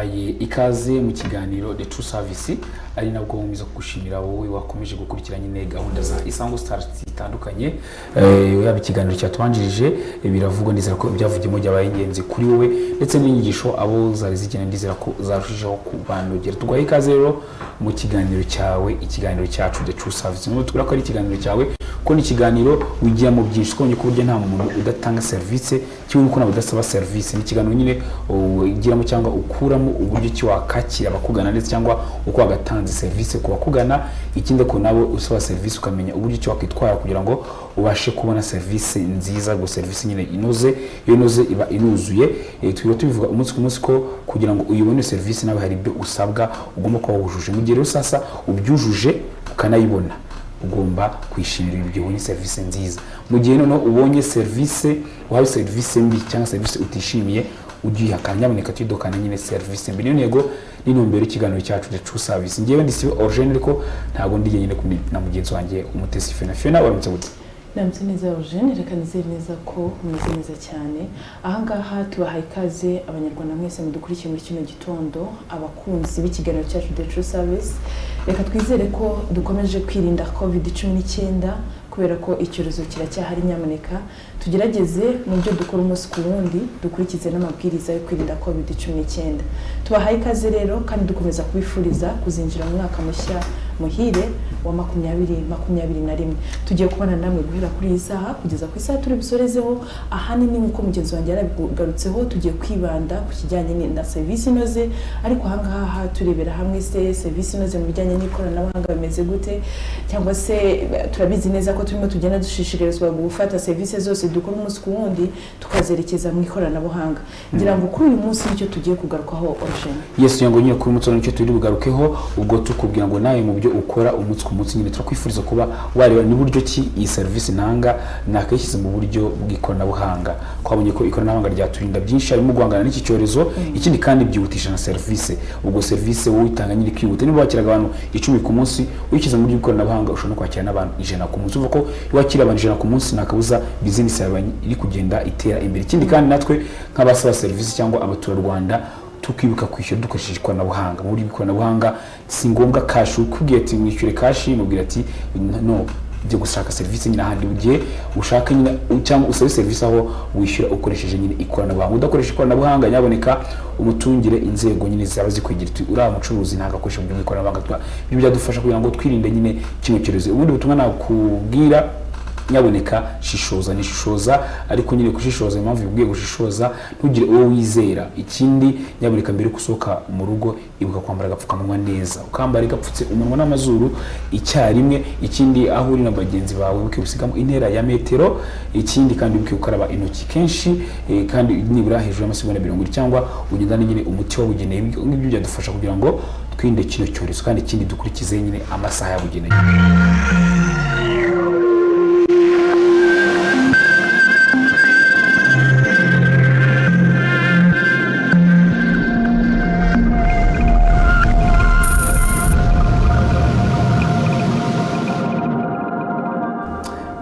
tuguhaye ikaze mu kiganiro The True Service ari nabwo nkomeza kugushimira wowe wakomeje gukurikirana nyine gahunda za Isango Stars zitandukanye yaba ikiganiro cyatubanjirije biravugwa ndizera ko byavugimo byabaye ingenzi kuri wowe ndetse n'inyigisho abo zari zigenda ndizera ko zarushijeho kubanogera. Tuguhaye ikaze rero mu kiganiro cyawe, ikiganiro cyacu The True Service. Ngo tugura ko ari ikiganiro cyawe ko ni ikiganiro wigira mu byinshi twonye ku buryo nta muntu udatanga service cyangwa uko nabudasaba service. Ni ikiganiro nyine ugiramo cyangwa ukuramo uburyo ki wakakira abakugana ndetse cyangwa uko wagatanze service ku bakugana, ikindi ko nabo usaba service ukamenya uburyo ki wakwitwara kugira ngo ubashe kubona service nziza, go service nyine inoze, iyo inoze iba inuzuye. Twiro tubivuga umunsi ku munsi ko kugira ngo uyibone service nawe hari ibyo usabwa ugomba kuba wujuje. Mu gihe rero sasa ubyujuje ukanayibona ugomba kwishimira ibyo ubonye service nziza. Mu gihe none ubonye service wahawe service mbi cyangwa service utishimiye ugiye akanyaboneka tudokana nyine service mbi. Niyo ntego n'intumbero ikiganiro cyacu The True Service. Ngiye ndisi Origine ariko ntago ndiye nyine kumwe na mugenzi wanjye Umutesi Fena waramutse gute? Namutse neza Origine, reka nizere neza ko umeze neza cyane. Aha ngaha tubahaye ikaze abanyarwanda mwese mudukurikiye muri kino gitondo, abakunzi b'ikiganiro cyacu The True Service. Reka twizere ko dukomeje kwirinda COVID-19 kubera ko icyorezo kiracyahari. Nyamuneka tugerageze mu byo dukora umunsi ku wundi dukurikize n'amabwiriza yo kwirinda COVID-19. Tubahaye ikaze rero kandi dukomeza kubifuriza kuzinjira mu mwaka mushya muhire wa 2021. Tugiye kubana namwe guhera kuri iyi saha kugeza ku isaha turi busorezeho. Ahanini nkuko mugenzi wanjye yarabigarutseho, tugiye kwibanda ku kijyanye na service inoze, ariko aha ngaha turebera hamwe se service inoze mu bijyanye n'ikoranabuhanga bimeze gute, cyangwa se turabizi neza ko turimo tugenda dushishikarizwa gufata service zose dukora umunsi ku wundi tukazerekeza mu ikoranabuhanga. Ngira ngo kuri uyu munsi nicyo tugiye kugarukaho Origine. Yes, yango nyine kuri umunsi nicyo turi bugarukeho, ubwo tukubwira ngo nawe mu byo ukora umunsi ku munsi nyine turakwifuriza kuba wareba ni buryo ki iyi service ntanga nakayishyize mu buryo bw'ikoranabuhanga. Kwabonye ko ikoranabuhanga ryaturinda byinshi harimo guhangana n'iki cyorezo, ikindi kandi byihutisha na service. Ubwo service wowe itanga nyine kwihuta. Niba wakiraga abantu 10 ku munsi uyikiza mu buryo bw'ikoranabuhanga ushobora kwakira n'abantu 100 ku munsi. Uvuga ko wakira abantu 100 ku munsi nakabuza business yawe iri kugenda itera imbere. Ikindi kandi natwe nk'abasaba service cyangwa abaturarwanda tukibuka kwishyura dukoresheje ikoranabuhanga. Muri ikoranabuhanga si ngombwa cash, ukubwiye ati mwishyure cash mubwira ati no byo gushaka service nyine ahandi ugiye ushaka nyine cyangwa usabe service aho wishyura ukoresheje nyine ikoranabuhanga. Udakoresha ikoranabuhanga nyaboneka umutungire inzego nyine zaba zikwegera uri umucuruzi ntagakoresha mu ikoranabuhanga. Ibyo byadufasha kugira ngo twirinde nyine kino cyorezo. Ubundi butumwa nakubwira nyaboneka shishoza nishishoza, ariko nyine kushishoza impamvu ibwiye gushishoza ntugire uwo wizera. Ikindi nyaboneka mbere kusohoka mu rugo ibuka kwambara agapfukamunwa neza, ukambara gapfutse umunwa n'amazuru icyarimwe. Ikindi aho uri na bagenzi bawe buke usigamo intera ya metero. Ikindi kandi buke ukaraba intoki kenshi kandi nibura hejuru y'amasegonda 20 cyangwa ugendane nyine umuti wabugeneye. Ngibyo byadufasha kugira ngo twinde kino cyorezo kandi ikindi dukurikize nyine amasaha yabugeneye.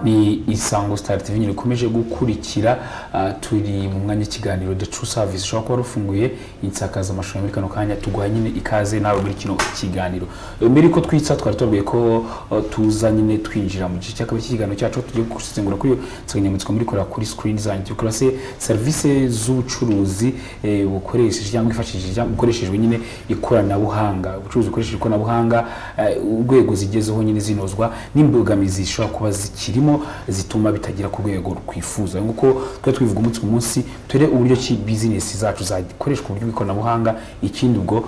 Ni Isango Star TV nyine komeje gukurikira. Turi mu mwanya kiganiro The True Service. Ushobora kuba rufunguye insakaza amashusho muri kano kanya tuguha nyine ikaze nawe muri kino kiganiro. Mbere ko twitsa twari tubwiye ko tuza nyine twinjira mu gice cy'akabiri kiganiro cyacu tugiye gusengura kuri nsanganyamatsiko muri kora kuri screen zanyu. Tukora se service z'ubucuruzi bukoresheje cyangwa ifashishije cyangwa bukoreshejwe nyine ikoranabuhanga. Ubucuruzi bukoresheje ikoranabuhanga urwego zigezeho nyine zinozwa n'imbogamizi zishobora kuba zikirimo zituma bitagira ku rwego rwifuza. Nguko twe twivuga umunsi ku munsi ture uburyo ki business zacu zakoreshwa uburyo bw'ikoranabuhanga. Ikindi ubwo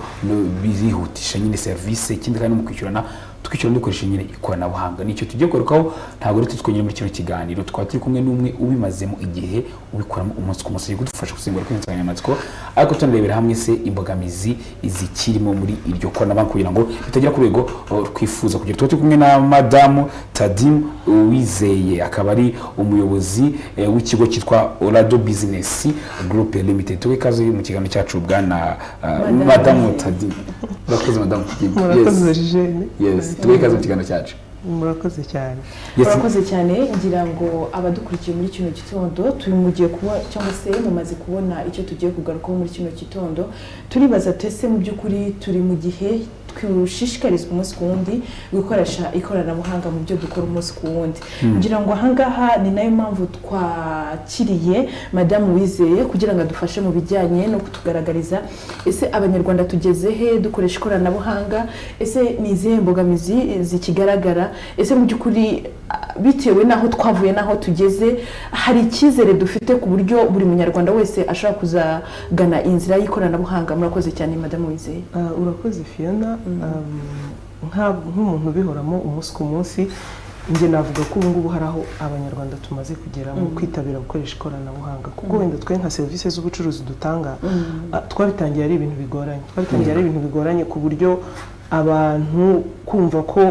bizihutisha nyine service. Ikindi kandi mu kwishyurana tukishyura dukoresheje nyine ikoranabuhanga. Nicyo tugiye korukaho ntago rero twonyine muri kino kiganiro twaba turi kumwe n'umwe ubimazemo igihe ubikoramo umunsi ku munsi kudufasha gusengura kuri insanganyamatsiko, ariko tunarebera hamwe se imbogamizi izikirimo muri iryo koranabuhanga kugira ngo bitagira ku rwego twifuza. Kugira turi kumwe na Madamu Tadim Uwizeye, akaba ari umuyobozi w'ikigo cyitwa Orado Business Group Limited. Tuwe kaze mu kiganiro cyacu bwana Madamu Tadim. Urakoze Madamu Tadim. Murakoze Origine. Yes, tuwe kaze mu kiganiro cyacu. murakoze cyane. murakoze cyane ngira ngo abadukurikiye muri kino gitondo turi mugiye kuba cyangwa se mumaze kubona icyo tugiye kugarukaho muri kino gitondo turibaza tese mu by'ukuri turi mu gihe twushishikarizwa umunsi ku wundi gukoresha ikoranabuhanga mu byo dukora umunsi ku wundi ngira ngo ahangaha ni nayo mpamvu twakiriye Madamu Uwizeye kugira ngo adufashe mu bijyanye no kutugaragariza ese abanyarwanda tugeze he dukoresha ikoranabuhanga ese ni izihe mbogamizi zikigaragara ese mu by'ukuri bitewe n'aho twavuye n'aho tugeze hari icyizere dufite ku buryo buri munyarwanda wese ashobora kuzagana inzira y'ikoranabuhanga. Murakoze cyane Madamu Uwizeye. Urakoze Fiona. Nk'umuntu ubihoramo umunsi ku munsi njye navuga ko ubu ngubu hari aho abanyarwanda tumaze kugera mu kwitabira gukoresha ikoranabuhanga kuko wenda twe nka serivisi z'ubucuruzi dutanga twabitangiye ari ibintu bigoranye ku buryo abantu kumva ko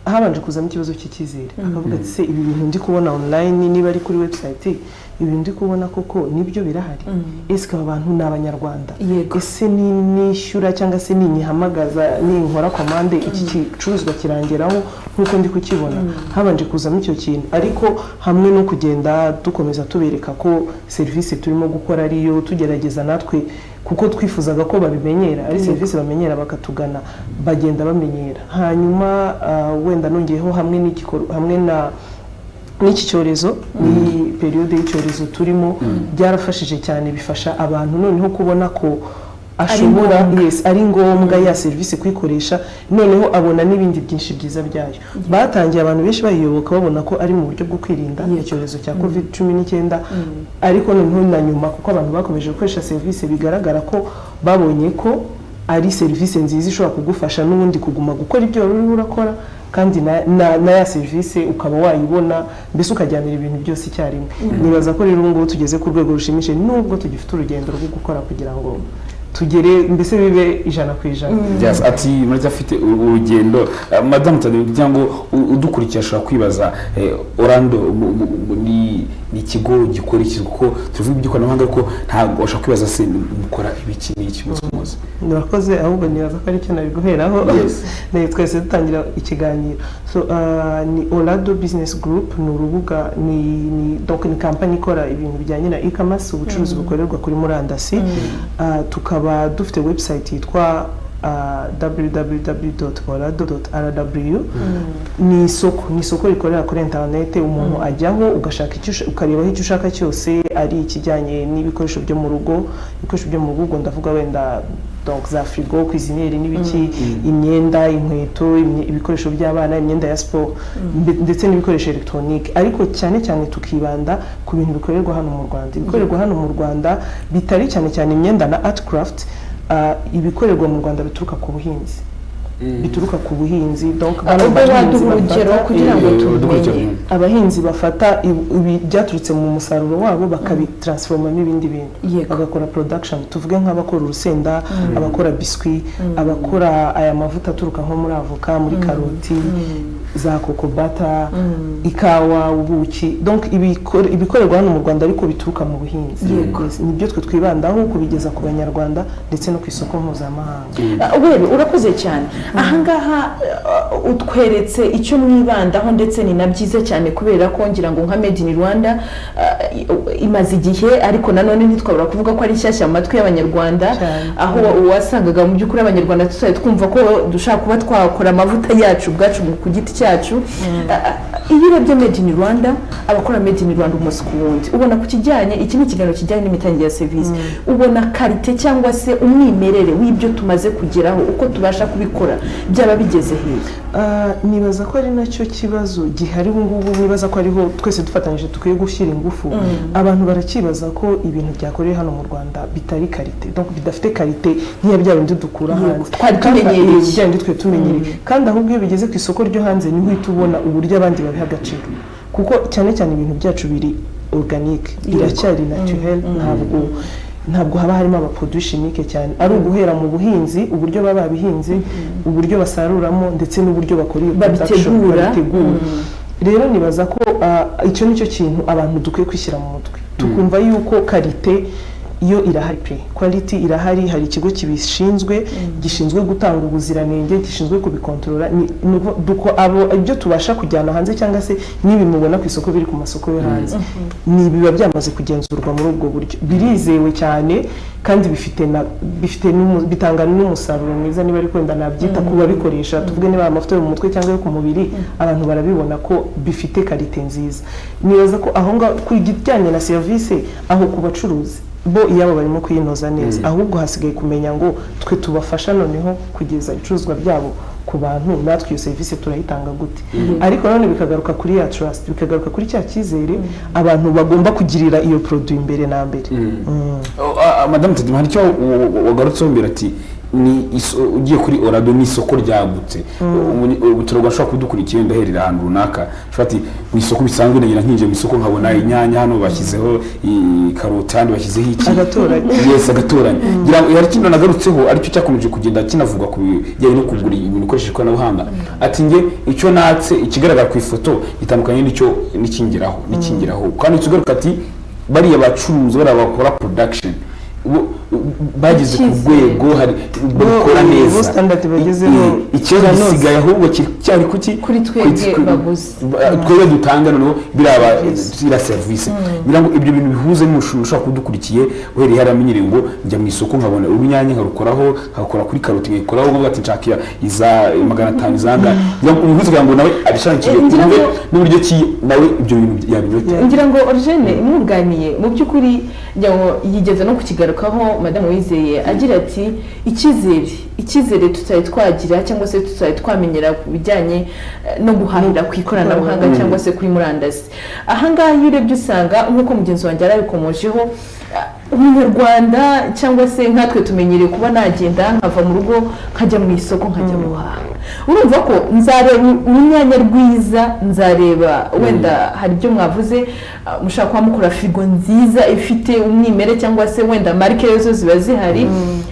habanje kuzamo ikibazo cy'icyizere akavuga ati se ibi bintu ndi kubona online niba ari kuri website ibi ndi kubona koko nibyo birahari ese aba bantu ni abanyarwanda ese nishyura cyangwa se ninyihamagaza ninkora komande iki gicuruzwa kirangeraho nkuko ndi kukibona habanje kuzamo icyo kintu ariko hamwe no kugenda dukomeza tubereka ko serivisi turimo gukora ariyo tugerageza natwe kuko twifuzaga ko babimenyera ari serivisi bamenyera bakatugana bagenda bamenyera hanyuma wenda nongeyeho hamwe n'iki cyorezo ni periode y'icyorezo turimo byarafashije cyane bifasha abantu noneho kubona ko ashobora ari ngombwa ya serivisi kwikoresha noneho abona n'ibindi byinshi byiza byayo batangiye abantu benshi bayiyoboka babona ko ari mu buryo bwo kwirinda icyorezo cya COVID-19 ariko noneho na nyuma kuko abantu bakomeje gukoresha serivisi bigaragara ko babonye ko ari serivisi nziza ishobora kugufasha n'ubundi kuguma gukora ibyo wari urakora kandi na ya serivisi ukaba wayibona mbese ukajyanira ibintu byose icyarimwe nibaza ko rero ngo tugeze ku rwego rushimishije nubwo tugifite urugendo rwo gukora kugira ngo tugere mbese bibe 100%. Ati muraza afite urugendo Madamu Tadeo kugira ngo udukurikira ashobora kwibaza Orlando ni ikigo gikora iki kuko tuvuga iby'ikoranabuhanga ko ntabwo ashaka kwibaza se mukora ibiki n'iki muzi. Murakoze ahubwo nibaza ko ari cyo nari guheraho twese dutangira ikiganiro so ni Orlando Business Group ni urubuga donc ni company ikora ibintu bijyanye na e-commerce ubucuruzi bukorerwa kuri murandasi tukaba dufite website yitwa www.orlando.rw ni isoko rikorera kuri internet umuntu ajyaho ugashaka ukareba icyo ushaka cyose ari ikijyanye n'ibikoresho byo mu rugo ndavuga wenda donc za frigo cuisinière n'ibiki imyenda inkweto ibikoresho by'abana imyenda ya sport ndetse n'ibikoresho electronique ariko cyane cyane tukibanda ku bintu bikorerwa hano mu Rwanda ibikorerwa hano mu Rwanda bitari cyane imyenda na art craft ibikorerwa mu Rwanda bituruka ku buhinzi donc urugero kugira ngo tumenye abahinzi bafata byaturutse mu musaruro wabo bakabitransformamo ibindi bintu bagakora production tuvuge nk'abakora urusenda abakora biscuit abakora aya mavuta aturuka nko muri avoka muri karoti za kokobata ikawa ubuki donc ibikorerwa hano mu Rwanda ariko bituruka mu buhinzi nibyo twe twibandaho kubigeza ku banyarwanda ndetse no ku isoko mpuzamahanga. Urakoze cyane ahangaha utweretse icyo mwibandaho ndetse ni nabyiza cyane kubera ko ngira ngo nka Made in Rwanda imaze igihe ariko nanone ntitwabura kuvuga ko ari shyashya mu matwi y'abanyarwanda aho wasangaga mu by'ukuri abanyarwanda tutari twumva ko dushaka kuba twakora amavuta yacu bwacu ku giti cyacu iyo urebye Made in Rwanda abakora Made in Rwanda umunsi ku wundi ubona ku kijyanye iki ni ikiganiro kijyanye n'imitangire ya serivisi ubona karite cyangwa se umwimerere w'ibyo tumaze kugeraho uko tubasha kubikora byaba bigeze hehe. Nibaza ko ari nacyo kibazo gihari ubu ngubu nibaza ko ariho twese dufatanyije tukwiye gushyira ingufu abantu barakibaza ko ibintu byakoreye hano mu Rwanda bitari karite donc bidafite karite nk'iya bya bindi dukura hanze kandi twe tumenyereye kandi ahubwo iyo bigeze ku isoko ryo hanze niho tubona uburyo abandi babiha agaciro kuko cyane ibintu byacu biri organique biracyari naturel ntabwo haba harimo abaproduits chimiques cyane ari uguhera mu buhinzi uburyo baba babihinze uburyo basaruramo ndetse n'uburyo bakora babitegura rero nibaza ko icyo nicyo kintu abantu dukwiye kwishyira mu mutwe tukumva yuko karite iyo irahari pe quality irahari, hari ikigo kibishinzwe gishinzwe gutanga ubuziranenge, gishinzwe kubikontorora, ibyo tubasha kujyana hanze cyangwa se nibi mubona ku isoko biri ku masoko yo hanze ni biba byamaze kugenzurwa muri ubwo buryo, birizewe cyane kandi bitanga n'umusaruro mwiza, niba ari kwenda nabyita kuba bikoresha, tuvuge niba amavuta yo mu mutwe cyangwa yo ku mubiri, abantu barabibona ko bifite karite nziza. Nibaza ko aho ngaho ku kijyanye na serivisi aho ku bacuruzi bo iyabo barimo kuyinoza neza, ahubwo hasigaye kumenya ngo twe tubafasha noneho kugeza ibicuruzwa byabo ku bantu, natwe iyo serivisi turayitanga gute. Ariko none bikagaruka kuri ya trust, bikagaruka kuri cya cyizere abantu bagomba kugirira iyo produit imbere na mbere. Madame Teddy, hari cyo wagarutseho mbere ati ni ugiye kuri Orado ni isoko ryagutse, ubuturwa ashobora kudukurikiye ndaherera ahantu runaka, ati mu isoko bisanzwe nagira nkinje mu isoko nkabona inyanya hano bashyizeho karoti handi bashyizeho iki agatoranya ngira ngo yari kino nagarutseho aricyo cyakomeje kugenda kinavugwa ku bijyanye no kugura ibintu ukoresheje ikoranabuhanga. Ati nge icyo natse ikigaragara ku ifoto itandukanye n'icyo nikingiraho kandi ikigaruka ati bariya bacuruzi bakora production bagize ku rwego hari bakora neza standard bagezeho, ikibazo gisigaye ahubwo cyari kuri twebwe dutanga noneho biraba service. Ngira ngo ibyo bintu bihuze n'ushobora kudukurikiye uhereye haramenyereye ngo njya mu isoko nkabona urunyanya nkarukoraho nkakora kuri karoti nkikoraho ngo ati nshakira iza 500 zanga, ngira ngo uvuze ngo nawe abishankiye n'uburyo ki nawe ibyo bintu yabinyote. Ngira ngo Origene imwunganiye mu by'ukuri yigeze no kukigarukaho Madame Uwizeye agira ati icyizere tutari twagira cyangwa se tutari twamenyera ku bijyanye no guhahira ku ikoranabuhanga cyangwa se kuri murandasi. Ahangaha iyo urebye usanga nk'uko mugenzi wanjye yarabikomojeho, umunyarwanda cyangwa se nkatwe tumenyereye kuba nagenda nkava mu rugo nkajya mu isoko nkajya guhaha. Urumva ko nzareba urunyanya rwiza, nzareba wenda hari ibyo mwavuze mushaka kuba mukora frigo nziza ifite umwimere cyangwa se wenda marike yose ziba zihari,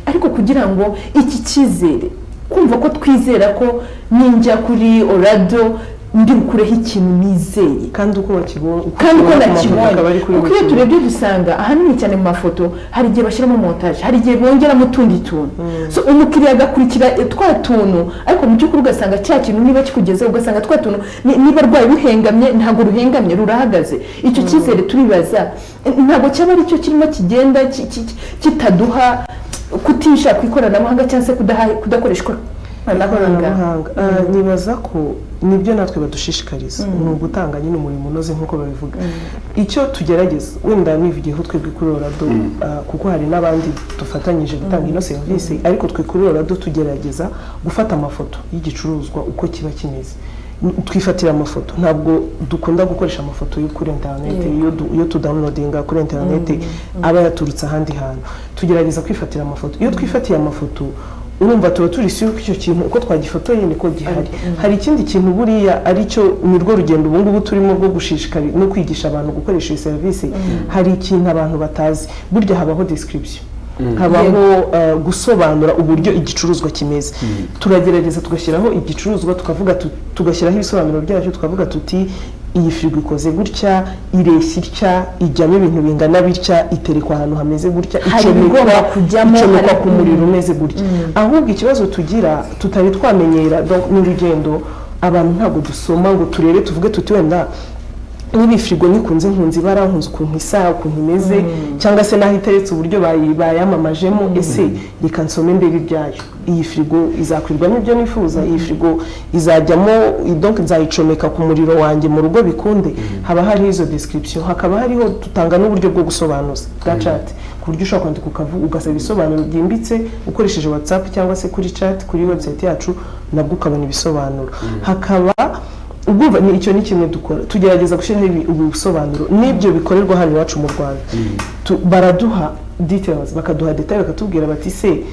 ariko kugira ngo iki cyizere kumva ko twizera ko ninjya kuri Orado ndi bukureho ikintu nizeye kandi uko nakibonye uko iyo turebye dusanga ahanini cyane mu mafoto hari igihe bashyiramo montage, hari igihe bongeramo utundi tuntu, so umukiriya agakurikira twa tuntu, ariko mu by'ukuri ugasanga cya kintu niba kikugezeho ugasanga twa tuntu niba rwaye ruhengamye ntabwo ruhengamye rurahagaze. Icyo cyizere turibaza ntabwo cyaba ari cyo kirimo kigenda kitaduha kutisha ku ikoranabuhanga cyangwa se kudakoresha ikoranabuhanga. Nibaza ko nibyo natwe badushishikariza ni ugutanga nyine umurimo unoze nk'uko babivuga. Icyo tugerageza wenda nivugiyeho twebwe kuri Orado kuko hari n'abandi dufatanyije gutanga ino serivisi, ariko twe kuri Orado tugerageza gufata amafoto y'igicuruzwa uko kiba kimeze, twifatira amafoto. Ntabwo dukunda gukoresha amafoto yo kuri internet, iyo tudownloadinga kuri internet aba yaturutse ahandi hantu. Tugerageza kwifatira amafoto. Iyo twifatiye amafoto urumva tuba turi siyo icyo kintu uko twagifotoye niko gihari. Hari ikindi kintu buriya aricyo nirwo rugendo ubu turimo rwo gushishikariza no kwigisha abantu gukoresha iyi serivisi. Hari ikintu abantu batazi, burya habaho description, habaho gusobanura uburyo igicuruzwa kimeze. Turagerageza tugashyiraho igicuruzwa tukavuga tugashyiraho ibisobanuro byacyo, tukavuga tuti iyi frigo ikoze gutya, ireshya itya, ijyamo ibintu bingana bitya, iterekwa ahantu hameze gutya, icomekwa ku muriro umeze gutya. Ahubwo ikibazo tugira tutari twamenyera n'urugendo, abantu ntabwo dusoma ngo turebe tuvuge tuti wenda niba frigo nikunze nkunze ibara, nkunze ukuntu isa, ukuntu imeze, cyangwa se naho iteretse uburyo bayamamajemo, ese reka nsome mbere ibyayo. Iyi frigo izakwirwamo ibyo nifuza, iyi frigo izajyamo, donc nzayicomeka ku muriro wanjye mu rugo bikunde. Haba hari izo description, hakaba hariho tutanga n'uburyo bwo gusobanuza bwa chat, ku buryo ushobora kwandika ukavuga ugasaba ibisobanuro byimbitse ukoresheje WhatsApp cyangwa se kuri chat kuri website yacu, nabwo ukabona ibisobanuro. Hakaba ubwo icyo ni kimwe dukora, tugerageza gushyiraho ubusobanuro n'ibyo bikorerwa hano iwacu mu Rwanda. Baraduha details, bakaduha detail, bakatubwira bati se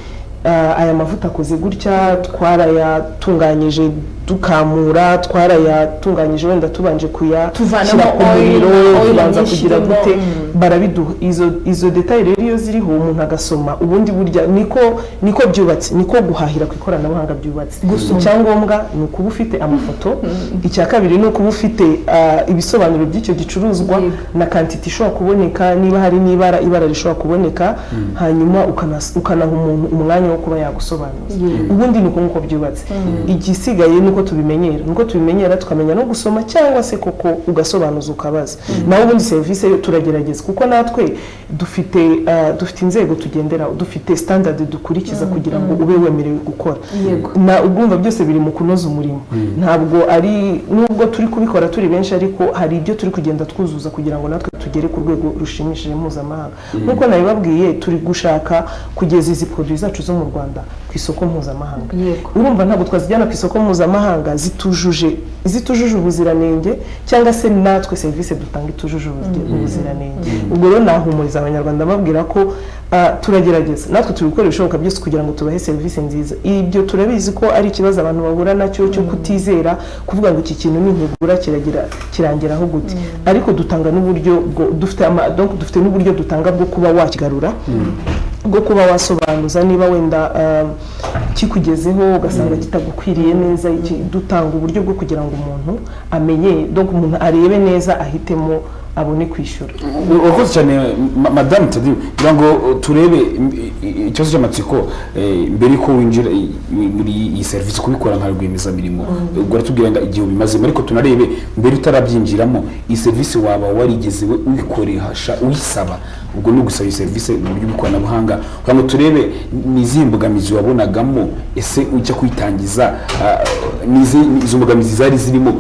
aya mavuta akoze gutya, twarayatunganyije dukamura twarayatunganyije wenda tubanje tuvanamo oil tubanza kugira gute barabiduha izo detail rero iyo ziriho umuntu agasoma ubundi burya niko byubatse niko guhahira ku ikoranabuhanga byubatse icyangombwa ni ukuba ufite amafoto icya kabiri ni ukuba ufite ibisobanuro by'icyo gicuruzwa na quantity ishobora kuboneka niba hari ibara rishobora kuboneka hanyuma ukanaha umuntu umwanya wo kuba yagusobanuza ubundi ni uko byubatse igisigaye nuko tubimenyera tukamenya no gusoma cyangwa se koko ugasobanuza ukabaza naho ubundi service yo turagerageza kuko natwe dufite inzego tugendera dufite standard dukurikiza kugira ngo ube wemerewe gukora na ugumva byose biri mu kunoza umurimo ntabwo ari nubwo turi kubikora turi benshi ariko hari ibyo turi kugenda twuzuza kugira ngo natwe tugere ku rwego rushimishije mpuzamahanga nkuko nabibabwiye turi gushaka kugeza izi produits zacu zo mu Rwanda ku isoko mpuzamahanga urumva ntabwo twazijyana ku isoko mpuzamahanga zitujuje ubuziranenge cyangwa se natwe service dutanga itujuje ubuziranenge ubwo rero nahumuriza abanyarwanda babwira ko turagerageza natwe tubikora ibishoboka byose kugira ngo tubahe service nziza ibyo turabizi ko ari ikibazo abantu bahura nacyo cyo kutizera kuvuga ngo iki kintu nintugura kirangiraho gute ariko dutanga n'uburyo dufite n'uburyo dutanga bwo kuba wakigarura bwo kuba wasobanuza niba wenda kikugezeho ugasanga kitagukwiriye neza dutanga uburyo bwo kugira ngo umuntu amenye donc umuntu arebe neza ahitemo abone kwishyura urakoze cyane madame Tadi kugira ngo turebe ikibazo cy'amatsiko mbere ko winjira muri iyi service kubikora nka rwiyemezamirimo ubwo ratubwira ngo igihe bimaze ariko tunarebe mbere utarabyinjiramo iyi service waba warigeze uyikoresha uyisaba ubwo no gusaba iyi service mu buryo bw'ikoranabuhanga kugira ngo turebe nizihe mbogamizi wabonagamo ese ujya kwitangiza izo mbogamizi zari zirimo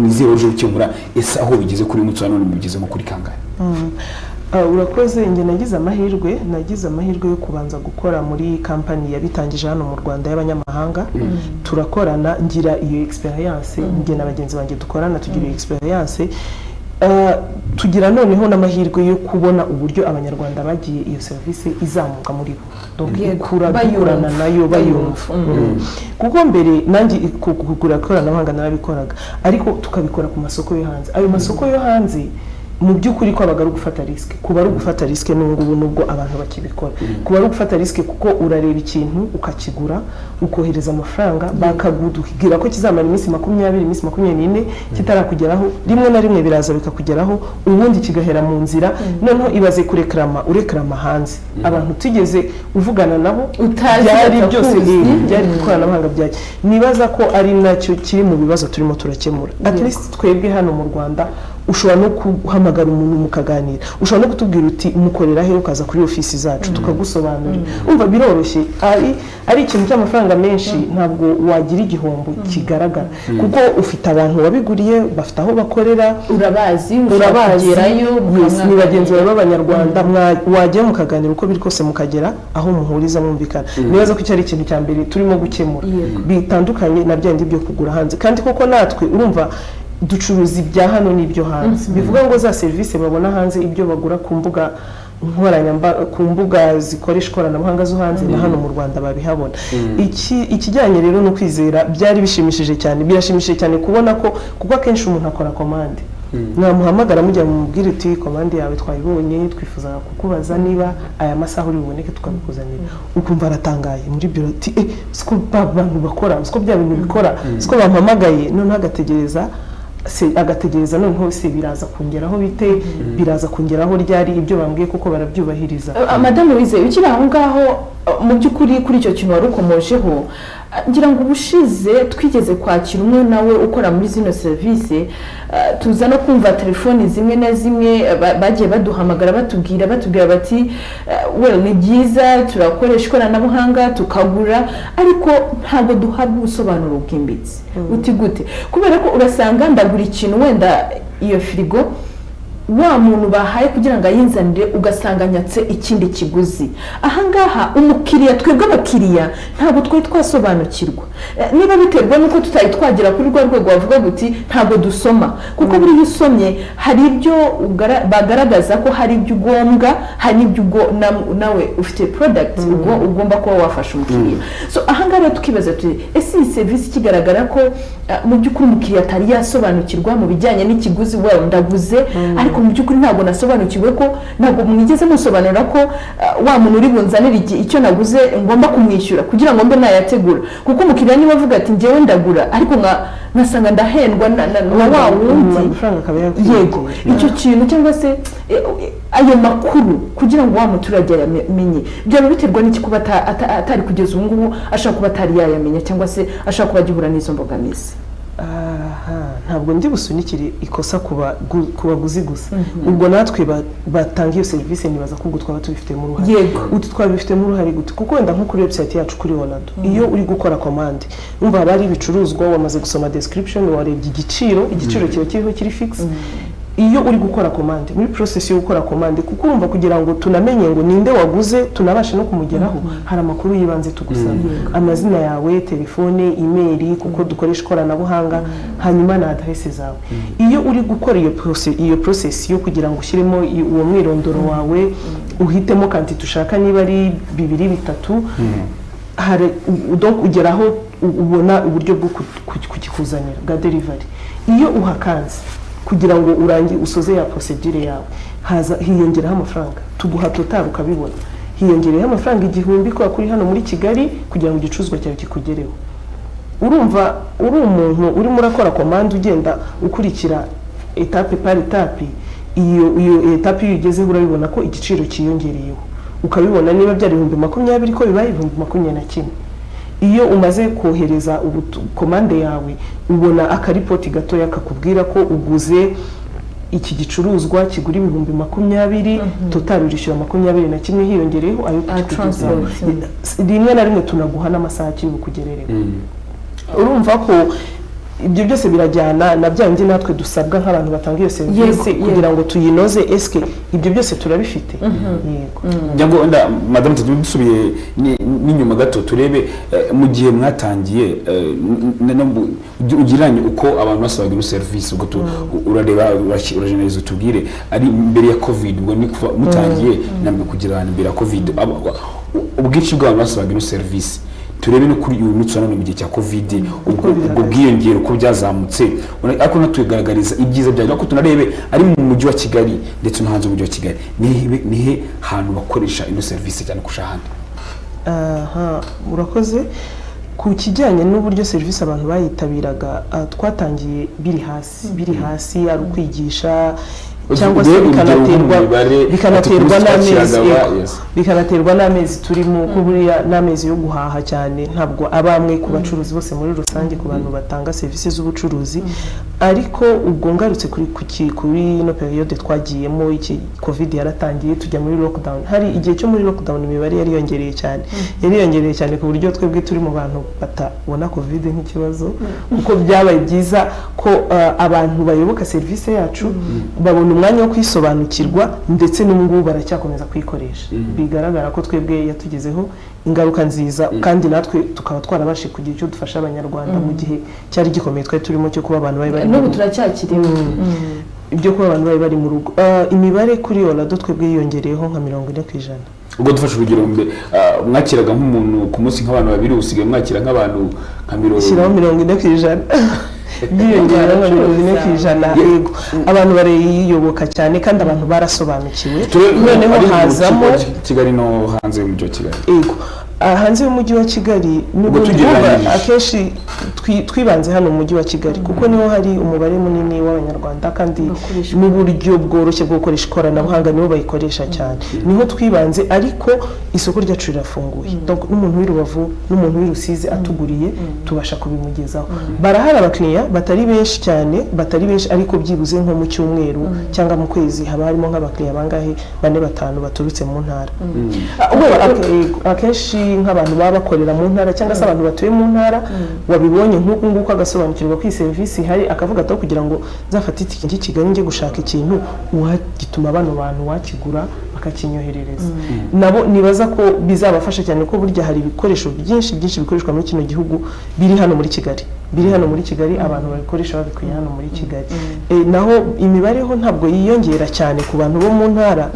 nizihe waruje gukemura ese aho bigeze kuri mutso none mugeze nko kuri kangahe urakoze nge nagize amahirwe yo kubanza gukora muri company yabitangije hano mu Rwanda y'abanyamahanga turakorana ngira iyo experience nge na bagenzi banjye dukorana tugira iyo experience tugira noneho n'amahirwe yo kubona uburyo abanyarwanda bagiye iyo service izamuka muri bo kurana nayo bayumva kuko mbere nanjye kugura ikoranabuhanga narabikoraga ariko tukabikora ku masoko yo hanze ayo masoko yo hanze mu by'ukuri ko abaga ari ugufata risk kuba ari ugufata risk nubwo abantu bakibikora kuba ari ugufata risk kuko urareba ikintu ukakigura ukohereza amafaranga bakagudugira ko kizamara iminsi 20 iminsi 24 kitarakugeraho rimwe na rimwe biraza bikakugeraho ubundi kigahera mu nzira noneho ibaze urekrama hanze abantu tugeze uvugana nabo byari byose byari ikoranabuhanga byaje nibaza ko ari nacyo kiri mu bibazo turimo turakemura at least twebwe hano mu Rwanda ushobora no guhamagara umuntu mukaganira ushobora no kutubwira uti mukorera he ukaza kuri ofisi zacu tukagusobanurira umva biroroshye ari ikintu cy'amafaranga menshi ntabwo wagira igihombo kigaragara kuko ufite abantu wabiguriye bafite aho bakorera urabazi urabagerayo ni bagenzi bawe b'abanyarwanda wajya mukaganira uko biri kose mukagera aho muhuriza mwumvikana nibaza ko cyari ikintu cya mbere turimo gukemura bitandukanye na byandi byo kugura hanze kandi koko natwe urumva ducuruzi bya hano n'ibyo hanze bivuga ngo za service babona hanze ibyo bagura ku mbuga ku mbuga zikoresha ikoranabuhanga zo hanze na hano mu Rwanda babihabona ikijyanye rero no kwizera byari bishimishije cyane birashimishije cyane kubona ko kuko akenshi umuntu akora commande mwamuhamagara mujya mu mubwire uti commande yawe twayibonye twifuza kukubaza niba aya masaha uri buboneke tukabikuzanira ukumva aratangaye muri biro ati siko abantu bakora siko bya bintu bikora siko bampamagaye none agategereza noneho se biraza kongeraho bite biraza kongeraho ryari ibyo bambwiye kuko barabyubahiriza madame Louise ukiri aho ngaho mu by'ukuri kuri icyo kintu warukomojeho ngira ngo ubushize twigeze kwakira umwe nawe ukora muri zino service tuza no kumva telefoni zimwe na zimwe bagiye baduhamagara batubwira bati ni byiza turakoresha ikoranabuhanga tukagura ariko ntabwo duhabwa ubusobanuro bwimbitse uti gute kubera ko urasanga ndagura ikintu wenda iyo firigo wa muntu bahaye kugira ngo ayinzanire ugasanga anyatse ikindi kiguzi. Ahangaha umukiriya, twebwe abakiriya ntabwo twari twasobanukirwa, niba biterwa nuko tutari twagera kuri rwa rwego bavuga guti ntabwo dusoma, kuko buri iyo usomye hari ibyo bagaragaza ko hari ibyo ugombwa, hari n'ibyo nawe ufite product ugomba kuba wafasha umukiriya. So ahangaha rero tukibaza tuti ese iyi serivisi kigaragara ko mu by'ukuri umukiriya atari yasobanukirwa mu bijyanye n'ikiguzi, well ndaguze ariko mu by'ukuri ntabwo nasobanukiwe ko, ntabwo mwigeze musobanura ko wa muntu uri bunzanire icyo naguze ngomba kumwishyura kugira ngo mbe nayategura, kuko umukiriya niba avuga ati njyewe ndagura ariko nkasanga ndahendwa na wa wundi, yego icyo kintu cyangwa se ayo makuru kugira ngo wa muturage yamenye byaba biterwa n'iki kuba atari kugeza ubu ngubu ashaka kuba atari yayamenya cyangwa se ashaka kuba agihura n'izo mbogamizi? Ntabwo ndi busunikire ikosa ku baguzi gusa, ubwo natwe batanga iyo serivisi nibaza ko ubwo twaba tubifitemo uruhare. Yego twabifitemo uruhare gute? Kuko wenda nko kuri website yacu kuri Olado, iyo uri gukora commande umva haba hari ibicuruzwa, wamaze gusoma description, warebye igiciro kiba kiriho kiri fix. Iyo uri gukora commande, muri process yo gukora commande, kuko urumva kugira ngo tunamenye ngo ninde waguze tunabashe no kumugeraho, hari amakuru yibanze tugusaba, amazina yawe, telefone, email, kuko dukoresha ikoranabuhanga, hanyuma na adresse zawe. Iyo uri gukora iyo process yo kugira ngo ushyiremo uwo mwirondoro wawe, uhitemo quantity ushaka, niba ari 2 3 hari ugeraho ubona uburyo bwo kukikuzanira bwa delivery. Iyo uhakanze kugira ngo usoze ya procedure yawe, hiyongeraho amafaranga, tuguha total ukabibona, hiyongereho amafaranga 1000 ko kuri hano muri Kigali kugira ngo igicuruzwa cyawe kikugereho. Urumva uri umuntu urimo urakora commande ugenda ukurikira etape par etape, iyo etape ugezeho urabibona ko igiciro kiyongereyeho, ukabibona niba byari 20,000 ko bibaye 21,000. Iyo umaze kohereza commande yawe ubona akaripoti gatoya kakubwira ko uguze iki gicuruzwa kigura 20,000, total urishyura 21,000 hiyongereyeho ayo kukugezaho. Rimwe na rimwe tunaguha n'amasaha kiri bukugerereho. Urumva ko ibyo byose birajyana na byandi natwe dusabwa nk'abantu batanga iyo serivisi kugira ngo tuyinoze. Eske ibyo byose turabifite? Yego. Nyango nda madame tudusubiye n'inyuma gato turebe mu gihe mwatangiye ugiranye uko abantu basabaga iyo serivisi, ubwo urareba urajenereza tubwire ari mbere ya covid, ubwo ni mutangiye namwe kugirana mbere ya covid ubwinshi bw'abantu basabaga iyo serivisi, turebe no kuri uyu munsi none mu gihe cya covid ubwo bwiyongera uko byazamutse, ariko natugaragariza ibyiza byaje ko tunarebe ari mu mujyi wa Kigali ndetse no hanze y'umujyi wa Kigali nihe hantu bakoresha ino service cyane kurusha ahandi. Murakoze. Ku kijyanye n'uburyo serivisi abantu bayitabiraga, twatangiye biri hasi ari ukwigisha cyangwa se bikanaterwa n'amezi turimo, kuburiya n'amezi yo guhaha cyane, ntabwo abamwe ku bacuruzi bose muri rusange, ku bantu batanga serivisi z'ubucuruzi. Ariko ubwo ngarutse kuri no periode twagiyemo, iki covid yaratangiye tujya muri lockdown. Hari igihe cyo muri lockdown imibare yariyongereye cyane ku buryo twebwe turi mu bantu batabona covid nk'ikibazo, kuko byabaye byiza ko abantu bayoboka serivisi yacu babona umwanya wo kwisobanukirwa, ndetse n'ubungubu baracyakomeza kwikoresha. Bigaragara ko twebwe yatugezeho ingaruka nziza, kandi natwe tukaba twarabashe kugira icyo dufasha abanyarwanda mu gihe cyari gikomeye twari turimo cyo kuba abantu bari n'ubu turacyakiriwe ibyo kuba abantu bari mu rugo. Imibare kuri Olado twebwe yiyongereyeho nka 40%. Ubwo dufashe urugero mwakiraga nk'umuntu ku munsi nk'abantu 2, usigaye mwakira nk'abantu nka 40%. Byiyongera nka 40%. Yego, abantu bariyoboka cyane kandi abantu barasobanukiwe. Noneho hazamo Kigali no hanze y'umujyi wa Kigali. Yego, hanze y'umujyi wa Kigali akenshi twibanze hano mu mujyi wa Kigali kuko niho hari umubare munini w'abanyarwanda, kandi n'uburyo bworoshye bwo gukoresha ikoranabuhanga niho bayikoresha cyane, niho twibanze. Ariko isoko ryacu rirafunguye, n'umuntu w'Irubavu n'umuntu w'Irusizi atuguriye tubasha kubimugezaho. Barahari abakiriya batari benshi cyane, ariko byibuze nko mu cyumweru cyangwa mu kwezi haba harimo nk'abakiriya bangahe 4-5 baturutse mu ntara. Akenshi nk'abantu baba bakorera mu ntara cyangwa se abantu batuye mu ntara wabibonye nk'uku nguku agasobanukirwa ko iyi serivisi ihari akavuga ati kugira ngo nzafate itike njye Kigali njye gushaka ikintu gituma bano bantu wakigura bakakinyoherereza nabo nibaza ko bizabafasha cyane ko burya hari ibikoresho byinshi bikoreshwa muri kino gihugu biri hano muri Kigali abantu babikoresha babikuye hano muri Kigali naho imibare ho ntabwo yiyongera cyane ku bantu bo mu ntara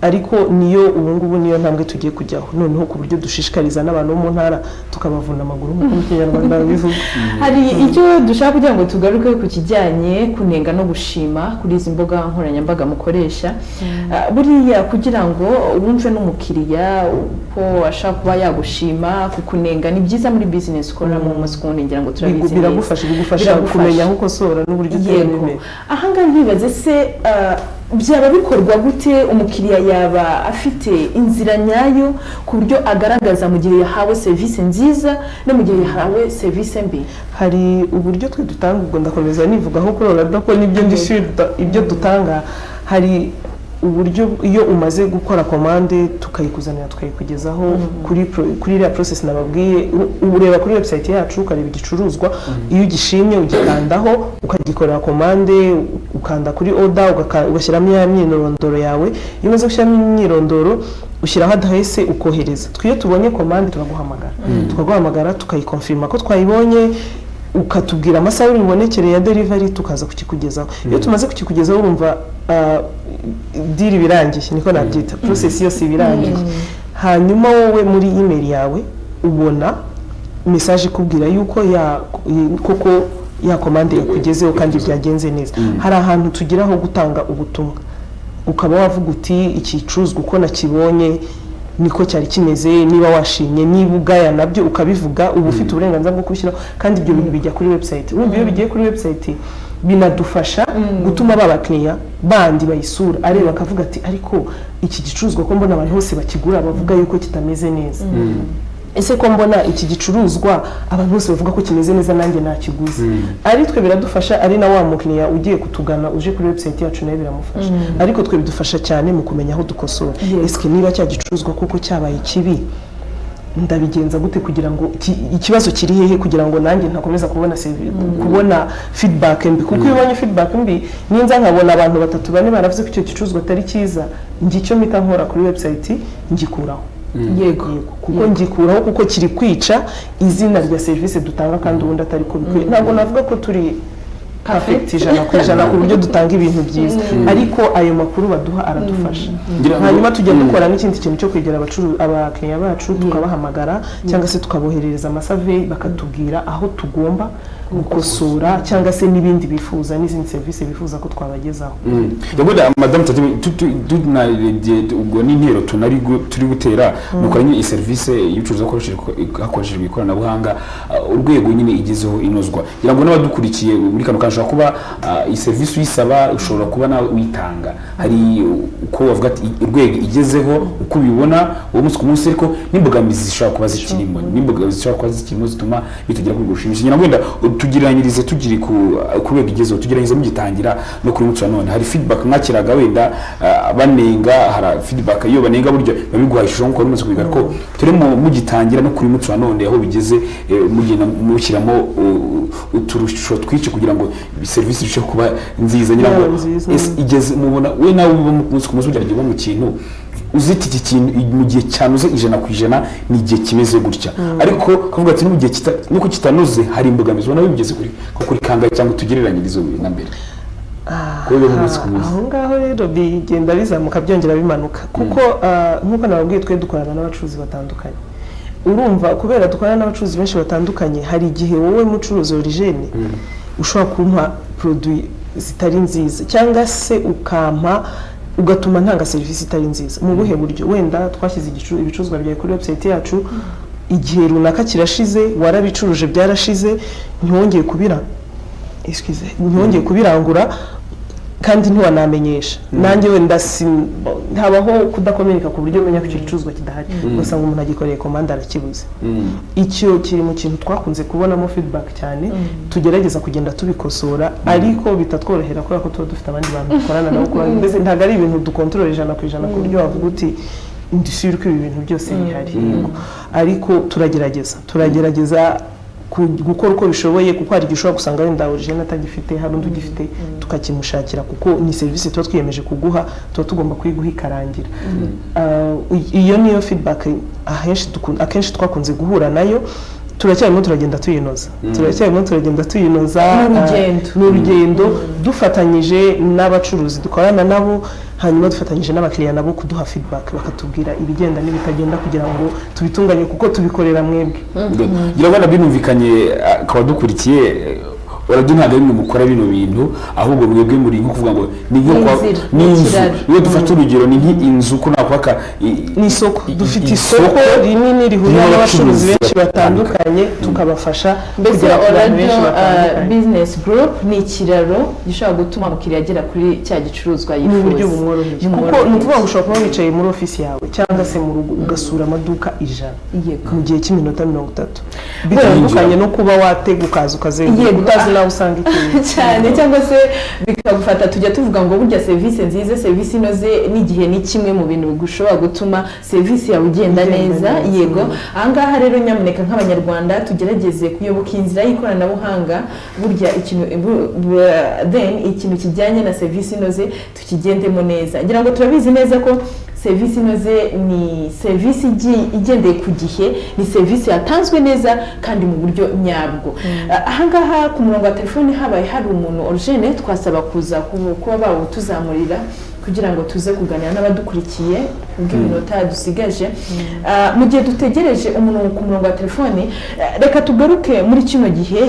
ariko niyo ubungubu niyo ntambwe tugiye kujyaho noneho ku buryo dushishikariza n'abantu bo mu ntara tukabavuna amaguru nk'uko mu Kinyarwanda bivuga. Hari icyo dushaka kugira ngo tugaruke ku kijyanye kunenga no gushima kuri izi mbuga nkoranyambaga mukoresha buriya kugira ngo wumve n'umukiriya uko ashaka kuba yagushima kukunenga ni byiza muri business ukora mu musukundi ngira ngo turabizi biragufasha kumenya aho ukosora n'uburyo utemeye. Aha ngaha ntibaze se byaba bikorwa gute umukiriya yaba afite inzira nyayo ku buryo agaragaza mu gihe yahawe serivisi nziza no mu gihe yahawe serivisi mbi? Hari uburyo twe dutanga ubwo ndakomeza nivugaho kurora ko nibyo ibyo dutanga hari uburyo iyo umaze gukora commande tukayikuzanira tukayikugezaho kuri iriya process nababwiye ureba kuri website yacu ukareba igicuruzwa iyo ugishimye ugikandaho ukagikorera commande ukanda kuri order ugashyiramo ya myirondoro yawe iyo umaze gushyiramo imyirondoro ushyiraho adresse ukohereza twiyo tubonye commande tukaguhamagara tukayikonfirma ko twayibonye ukatubwira amasaha y'ibonekere ya delivery tukaza kukikugezaho iyo tumaze kukikugezaho urumva deal birangiye niko nabyita process yose birangiye hanyuma wowe muri email yawe ubona message ikubwira yuko koko ya commande yakugezeho kandi byagenze neza. Hari ahantu tugiraho gutanga ubutumwa ukaba wavuga uti ikicuzwa uko nakibonye niko cyari kimeze niba washimye niba ugaya nabyo ukabivuga uba ufite uburenganzira bwo kubishyiraho kandi ibyo bintu bijya kuri website. Urumva iyo bigiye kuri website binadufasha gutuma babakiriya bandi bayisura areba akavuga ati ariko iki gicuruzwa ko mbona abantu bose bakigura bavuga yuko kitameze neza ese ko mbona iki gicuruzwa abantu bose bavuga ko kimeze neza nanjye nakiguze ari twe biradufasha ari na wa mukiriya ugiye kutugana uje kuri website yacu nayo biramufasha ariko twe bidufasha cyane mu kumenya aho dukosora ese niba cya gicuruzwa kuko cyabaye kibi ndabigenza gute kugira ngo ikibazo kiri hehe kugira ngo nanjye ntakomeza kubona feedback mbi kuko iyo ubonye feedback mbi ninza nkabona abantu 3-4 baravuze ko icyo gicuruzwa atari cyiza ngicyo mpita nkora kuri website ngikuraho yego kuko ngikuraho kuko kiri kwica izina rya service dutanga kandi ubundi atari ko bikwiye ntabwo navuga ko turi perfect 100% ku buryo dutanga ibintu byiza ariko ayo makuru baduha aradufasha hanyuma tujya dukora n'ikindi kintu cyo kwegera abakiriya bacu tukabahamagara cyangwa se tukaboherereza amasurvey bakatubwira aho tugomba gukosora cyangwa se n'ibindi bifuza n'izindi service bifuza ko twabagezaho. Yabuda madame ubwo n'intero turi gutera nukoranye iyi service y'ucuruza hakoreshejwe ikoranabuhanga urwego nyine igezeho inozwa kugira ngo n'abadukurikiye muri kano kanshaka kuba iyi service uyisaba ushobora kuba nawe uyitanga hari uko wavuga ati urwego igezeho uko ubibona uwo munsi ku munsi ariko n'imbogamizi zishobora kuba zikirimo zituma bitugera kuri gushimisha nyina wenda tugiranyirize tugiri ku rwego igezeho tugiranyirize mugitangira no kuri muco none hari feedback mwakiraga wenda banenga hari feedback iyo banenga buryo babiguhashije nko umunsi kwiga ko turimo mugitangira no kuri muco none aho bigeze mugenda mushyiramo uturusho twice kugira ngo service ishe kuba nziza nyina ngo igeze mubona we nawe umunsi ku munsi ujya mu kintu uziti iki kintu mu gihe cyanuze 100% ni igihe kimeze gutya ariko kavuga ati n'ugiye nuko kitanoze hari imbogamizi ubona bigeze kuri kanga cyangwa tugereranyirizo na mbere aho ngaho rero bigenda bizamuka byongera bimanuka kuko nkuko nababwiye twe dukorana n'abacuruzi batandukanye urumva kubera dukorana n'abacuruzi benshi batandukanye hari igihe wowe mucuruzi origine ushobora kumpa produit zitari nziza cyangwa se ugatuma ntanga service itari nziza mu buhe buryo wenda twashyize ibicuruzwa byawe kuri website yacu igihe runaka kirashize warabicuruje byarashize ntihongeye kubirangura kandi ntiwanamenyesha nanjye wenda habaho kudakomereka ku buryo umenya ko icyo gicuruzwa kidahari ugasanga umuntu agikoreye commande arakibuze icyo kiri mu kintu twakunze kubonamo feedback cyane tugerageza kugenda tubikosora ariko bitatworohera kubera ko tuba dufite abandi bantu dukorana nabo mbese ntabwo ari ibintu dukontorora 100% ku buryo wavuga uti ndishyura ko ibi bintu byose bihari ariko turagerageza gukora uko bishoboye kuko hari igihe ushobora gusanga wenda origine atagifite hari undi ugifite tukakimushakira kuko ni serivisi tuba twiyemeje kuguha tuba tugomba kuyiguha ikarangira iyo niyo feedback akenshi twakunze guhura nayo turacyarimo turagenda tuyinoza ni urugendo dufatanyije n'abacuruzi dukorana nabo hanyuma dufatanyije n'abakiriya nabo kuduha feedback bakatubwira ibigenda n'ibitagenda kugira ngo tubitunganye kuko tubikorera mwebwe ngira ngo binumvikanye akaba dukurikiye urabyo ntabwo ari mukora bino bintu ahubwo mwebwe muri nko kuvuga ngo ni nk'inzu iyo dufata urugero ni nk'inzu ko nakwaka ni isoko dufite isoko rinini rihurira n'abacuruzi benshi batandukanye tukabafasha kugera ku bantu benshi batandukanye business group ni ikiraro gishobora gutuma umukiriya agera kuri cya gicuruzwa yifuza mu buryo bumworoheye kuko ni ukuvuga ngo ushobora kuba wicaye muri ofisi yawe cyangwa se mu rugo ugasura amaduka 100 mu gihe cy'iminota 30 bitandukanye no kuba watega ukaza ukazenguruka nawe usanga ikintu cyane cyangwa se bikagufata tujya tuvuga ngo burya serivisi nziza serivisi inoze n'igihe ni kimwe mu bintu bigushobora gutuma serivisi yawe igenda neza yego ahangaha rero nyamuneka nk'abanyarwanda tugerageze kuyoboka inzira y'ikoranabuhanga burya ikintu kijyanye na serivisi inoze tukigendemo neza ngira ngo turabizi neza ko serivisi inoze ni serivisi igendeye ku gihe ni serivisi yatanzwe neza kandi mu buryo nyabwo ahangaha ku murongo wa telefoni habaye hari umuntu Origene twasaba kuza kuba bawutuzamurira kugira ngo tuze kuganira n'abadukurikiye bw'iminota dusigaje mu gihe dutegereje umuntu ku murongo wa telefoni reka tugaruke muri kino gihe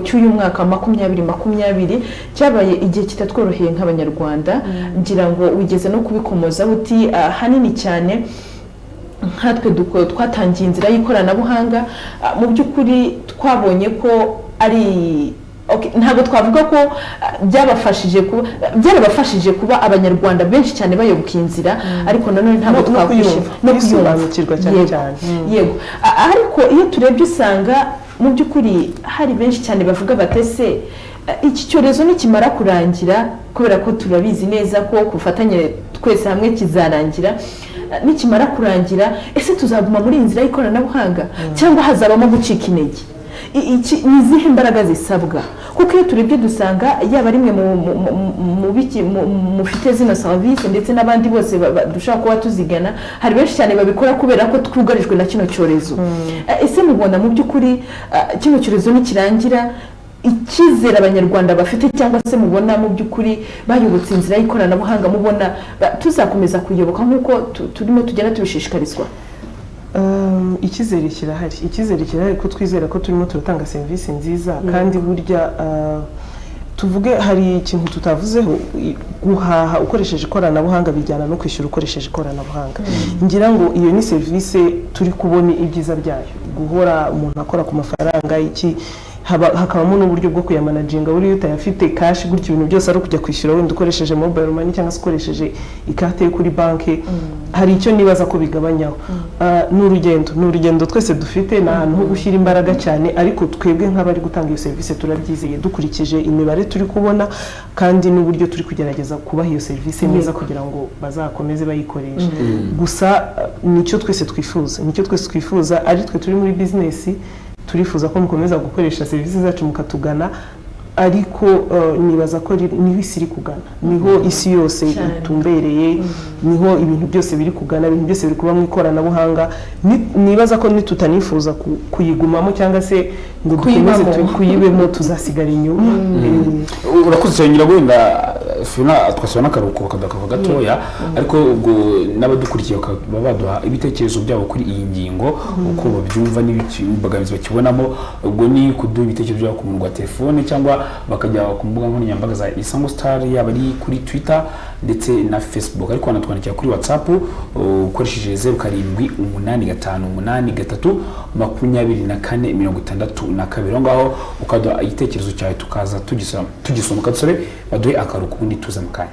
cy'uyu mwaka 2020 cyabaye igihe kitatworoheye nk'abanyarwanda ngira ngo wigeze no kubikomoza buti hanini cyane nkatwe twatangiye inzira y'ikoranabuhanga mu by'ukuri twabonye ko ari ntabwo twavuga ko byarabafashije kuba abanyarwanda benshi cyane bayoboka inzira ariko nanone ntabwo twakwishima no kusobanukirwa cyane yego ariko iyo turebye usanga mu by'ukuri hari benshi cyane bavuga batese iki cyorezo nikimara kurangira kubera ko turabizi neza ko kufatanye twese hamwe kizarangira nikimara kurangira ese tuzaguma muri inzira y'ikoranabuhanga cyangwa hazabamo gucika intege ni izihe imbaraga zisabwa kuko iyo turebye dusanga yaba rimwe mufite zino serivisi ndetse n'abandi bose dushobora kuba tuzigana hari benshi cyane babikora kubera ko twugarijwe na kino cyorezo ese mubona mu by'ukuri kino cyorezo nikirangira icyizere abanyarwanda bafite cyangwa se mubona mu by'ukuri bayobotse inzira y'ikoranabuhanga mubona tuzakomeza kuyoboka nk'uko turimo tugenda tubishishikarizwa icyizere kirahari ko twizera ko turimo turatanga serivisi nziza kandi burya tuvuge hari ikintu tutavuzeho guhaha ukoresheje ikoranabuhanga bijyana no kwishyura ukoresheje ikoranabuhanga ngira ngo iyo ni serivisi turi kubona ibyiza byayo guhora umuntu akora ku mafaranga iki hakabamo n'uburyo bwo kuyamanaginga buriya utayafite kashi gutyo ibintu byose ari ukujya kwishyura wenda ukoresheje mobile money cyangwa se ukoresheje ikarita yo kuri banki hari icyo nibaza ko bigabanyaho ni urugendo twese dufite ni ahantu ho gushyira imbaraga cyane ariko twebwe nk'abari gutanga iyo serivisi turabyizeye dukurikije imibare turi kubona kandi n'uburyo turi kugerageza kubaha iyo serivisi neza kugira ngo bazakomeze bayikoreshe gusa nicyo twese twifuza ari twe turi muri bizinesi turifuza ko mukomeza gukoresha serivisi zacu mukatugana ariko nibaza ko niho isi iri kugana niho isi yose itumbereye niho ibintu byose biri kugana ibintu byose biri kuba mu ikoranabuhanga nibaza ko nitutanifuza kuyigumamo cyangwa se ngo dukomeze kuyibemo tuzasigara inyuma urakoze cyane ngira wenda Fiona twasaba n'akaruhuko bakadaka gatoya ariko ubwo n'abadukurikiye bakaba baduha ibitekerezo byabo kuri iyi ngingo uko babyumva n'imbogamizi bakibonamo ubwo ni kuduha ibitekerezo byabo ku murongo wa telefone cyangwa bakajya ku mbuga nkoranyambaga za Isango Star yaba ari kuri Twitter ndetse na Facebook ariko wanatwandikira kuri WhatsApp ukoresheje 0785232462 ngaho ukaduha igitekerezo cyawe tukaza tugisoma kadusore baduhe akaruhuko ubundi tuza mu kanya.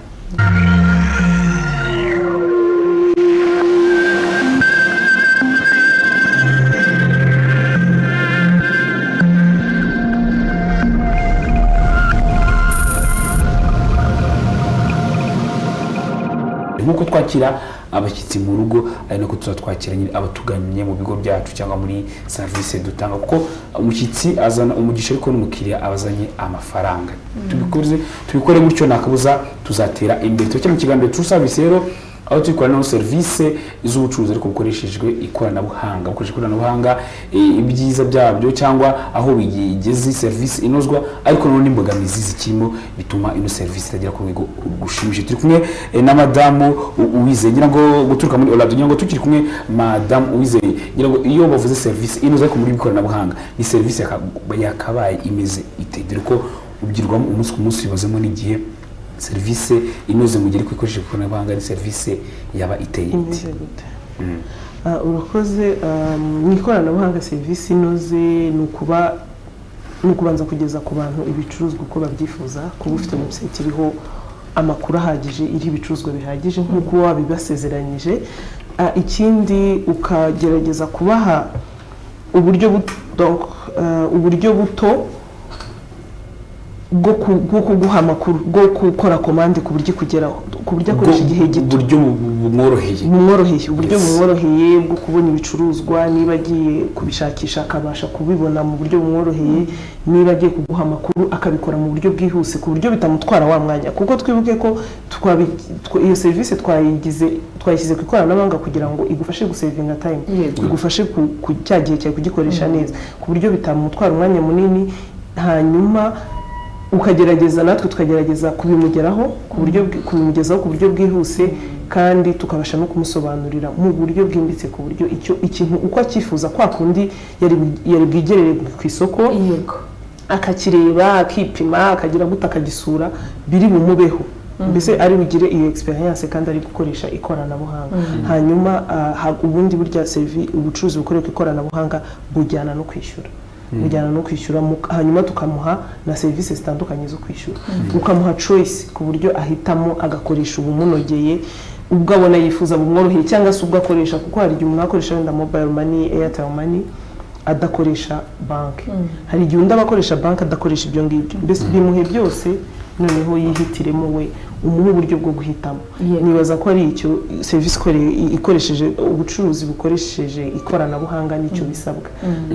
Nkuko twakira abashyitsi mu rugo ari nako tuzatwakira abatuganye mu bigo byacu cyangwa muri service dutanga kuko umushyitsi azana umugisha ariko n'umukiriya abazanye amafaranga tubikore gutyo nakabuza tuzatera imbere tujye mu kiganiro True Service rero aho tukorana no service z'ubucuruzi ariko bukoreshejwe ikoranabuhanga ibyiza byabyo cyangwa aho bigeze service inozwa ariko none imbogamizi zikirimo bituma ino service itagera ku rwego gushimishije turi kumwe na madamu Uwizeye ngira ngo guturuka muri Orlando ngira ngo tukiri kumwe madamu Uwizeye ngira ngo iyo bavuze service inoze ariko muri ikoranabuhanga ni service yakabaye imeze itedere ko ubwirwamo umunsi ku munsi bibazemo n'igihe service inoze mu gihe kwikoresha ikoranabuhanga ni service yaba iteye ite urakoze mu ikoranabuhanga service inoze nukubanza kugeza ku bantu ibicuruzwa uko babyifuza kuba ufite website iriho amakuru ahagije iri ibicuruzwa bihagije nk'uko wabibasezeranyije ikindi ukagerageza kubaha uburyo buto bwo kuguha amakuru bwo gukora komande ku buryo kugeraho ku buryo akoresha igihe gito uburyo bumworoheye bwo kubona ibicuruzwa niba agiye kubishakisha akabasha kubibona mu buryo bumworoheye niba agiye kuguha amakuru akabikora mu buryo bwihuse ku buryo bitamutwara wa mwanya kuko twibuke ko iyo service twayishyize ku ikoranabuhanga kugira ngo igufashe gusevinga time igufashe ku cya gihe cyawe kugikoresha neza ku buryo bitamutwara umwanya munini hanyuma ukagerageza natwe tukagerageza kubimugezaho ku buryo bwihuse kandi tukabasha no kumusobanurira mu buryo bwimbitse ku buryo ikintu uko acyifuza kwa kundi yari bwigerere ku isoko akakireba akipima akagira gute akagisura biri bumubeho mbese ari bugire iyo experience kandi ari gukoresha ikoranabuhanga hanyuma ubundi burya ubucuruzi bukorera ikoranabuhanga bujyana no kwishyura hanyuma tukamuha na service zitandukanye zo kwishyura ukamuha choice ku buryo ahitamo agakoresha ubumunogeye ubwo abona yifuza bumworoheye cyangwa se ubwo akoresha kuko hari igihe umuntu akoresha wenda mobile money Airtel money adakoresha banki hari igihe undi abakoresha banki adakoresha ibyo ngibyo mbese bimuhe byose noneho yihitiremo we umuhe uburyo bwo guhitamo nibaza ko ari icyo service ikoresheje ubucuruzi bukoresheje ikoranabuhanga nicyo bisabwa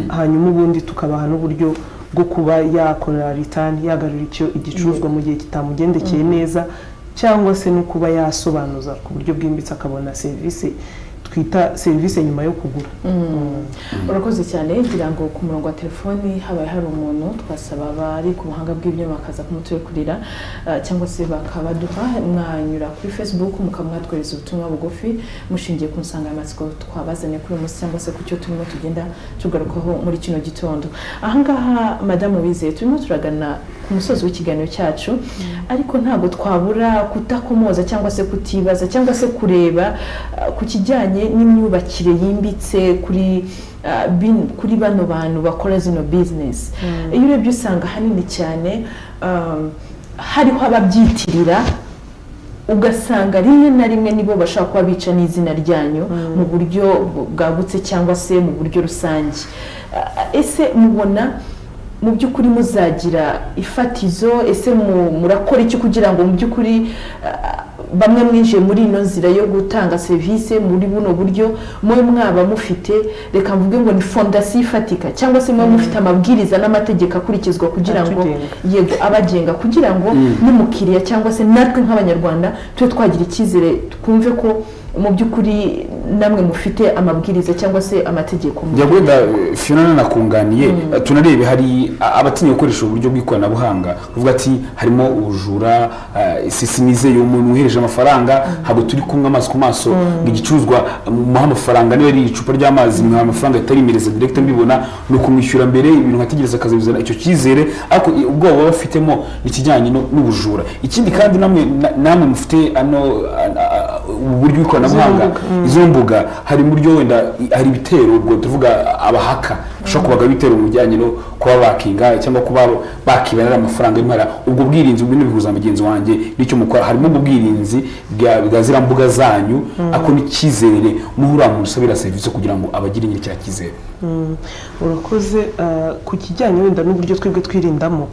hanyuma ubundi tukabaha n'uburyo bwo kuba yakora return yagarura icyo igicuruzwa mu gihe kitamugendekeye neza cyangwa se no kuba yasobanuza ku buryo bwimbitse akabona service twita service nyuma yo kugura urakoze cyane ngira ngo ku murongo wa telefoni habaye hari umuntu twasaba bari ku buhanga bw'ibyuma bakaza kumuturekurira cyangwa se bakabaduha mwanyura kuri Facebook mukamwatwereza ubutumwa bugufi mushingiye ku nsanganyamatsiko twabazanye kuri uyu munsi cyangwa se ku cyo turimo tugenda tugarukaho muri kino gitondo ahangaha madamu Uwizeye turimo turagana ku musozi w'ikiganiro cyacu ariko ntabwo twabura kutakomoza cyangwa se kutibaza cyangwa se kureba ku kijyanye n'imyubakire yimbitse kuri bano bantu bakora zino business iyo urebye usanga hanini cyane hariho ababyitirira ugasanga rimwe na rimwe nibo bashaka kuba bica n'izina ryanyu mu buryo bwagutse cyangwa se mu buryo rusange ese mubona mu by'ukuri muzagira ifatizo ese murakora iki kugira ngo mu by'ukuri bamwe mwinjiye muri ino nzira yo gutanga service muri buno buryo mwe mwaba mufite reka mvuge ngo ni fondasiyo ifatika cyangwa se mwe mufite amabwiriza n'amategeko akurikizwa kugira ngo yego abagenga kugira ngo n'umukiriya cyangwa se natwe nk'abanyarwanda tube twagira icyizere twumve ko mu by'ukuri namwe mufite amabwiriza cyangwa se amategeko yagwenda Fiona nakunganiye tunarebe hari abatinya gukoresha uburyo bw'ikoranabuhanga uvuga ati harimo ubujura sisimize y'umuntu uhereje amafaranga ntabwo turi kumwe amaso ku maso igicuruzwa mu amafaranga niyo ari icupa ry'amazi mu amafaranga atarimereza direct mbibona no kumwishyura mbere ibintu nkategereza akazibizana icyo cyizere ariko ubwo baba bafitemo ikijyanye n'ubujura ikindi kandi namwe mufite uburyo bw'ikoranabuhanga izo mbuga hari buryo wenda hari ibitero ubwo tuvuga abahaka ushobora kubaga bitero mu bijyanye no kuba bakinga cyangwa kuba bakibarira amafaranga y'imara ubwo bwirinzi bw'ibintu bihuza mugenzi wanjye n'icyo mukora harimo ubwirinzi bwa zira mbuga zanyu ako n'icyizere muhura mu usabira service kugira ngo abagire nyiri cya cyizere urakoze ku kijyanye wenda n'uburyo twebwe twirindamo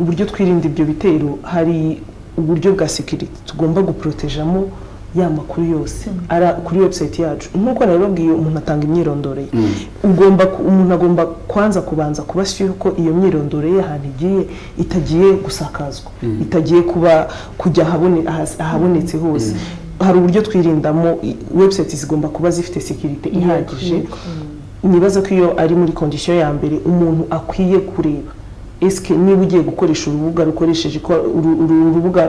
uburyo twirinda ibyo bitero hari uburyo bwa security tugomba guprotejamo ya makuru yose ara kuri website yacu nkuko nababwiye umuntu atanga imyirondoro ye umuntu agomba kwanza kubanza kubashyira ko iyo myirondoro ye ahantu igiye itagiye gusakazwa itagiye kuba kujya ahabonetse hose hari uburyo twirindamo website zigomba kuba zifite security ihagije nibaza ko iyo ari muri condition ya mbere umuntu akwiye kureba eske niba ugiye gukoresha urubuga rukoresheje urubuga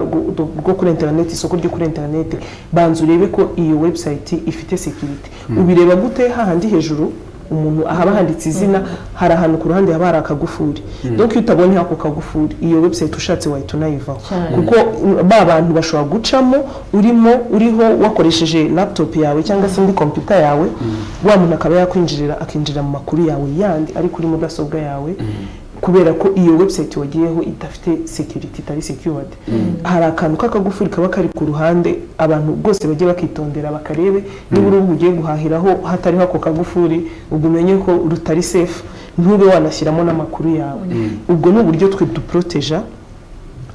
rwo kuri internet isoko ryo kuri internet banza urebe ko iyo website ifite security ubireba gute hahandi hejuru umuntu ahaba handitse izina hari ahantu ku ruhande haba hari akagufuri donc iyo utabonye ako kagufuri iyo website ushatse wahita unayivaho kuko ba bantu bashobora gucamo uriho wakoresheje laptop yawe cyangwa se indi computer yawe wa muntu akaba akinjira mu makuru yawe yandi ari kuri mudasobwa yawe kubera ko iyo website wagiyeho idafite security itari secured hari akantu k'akagufuri kaba kari ku ruhande abantu bose bagiye bakitondera bakarebe niba urubuga ugiye guhahiraho hatariho ako kagufuri ubwo umenye ko rutari safe ntube wanashyiramo n'amakuru yawe ubwo ni uburyo twe duproteja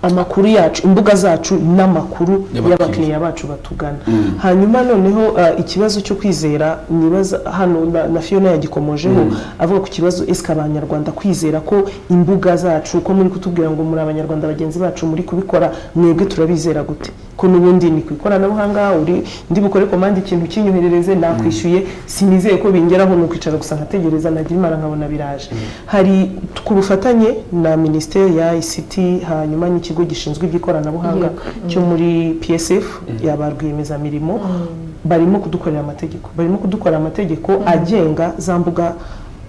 amakuru yacu imbuga zacu n'amakuru y'abakiriya bacu batugana hanyuma noneho ikibazo cyo kwizera nibaza hano na Fiona yagikomojeho avuga ku kibazo eska abanyarwanda kwizera ko imbuga zacu ko muri kutubwira ngo muri abanyarwanda bagenzi bacu muri kubikora mwebwe turabizera gute ko nubundi ni kwikoranabuhanga ndi bukore command ikintu kinyoherereze nakwishyuye sinizeye ko bingeraho no kwicara gusa nkategereza nagira imara nkabona biraje hari ku bufatanye na Ministeri ya ICT hanyuma n'ikigo gishinzwe iby'ikoranabuhanga cyo muri PSF y'abarwiyemezamirimo barimo kudukorera amategeko agenga za mbuga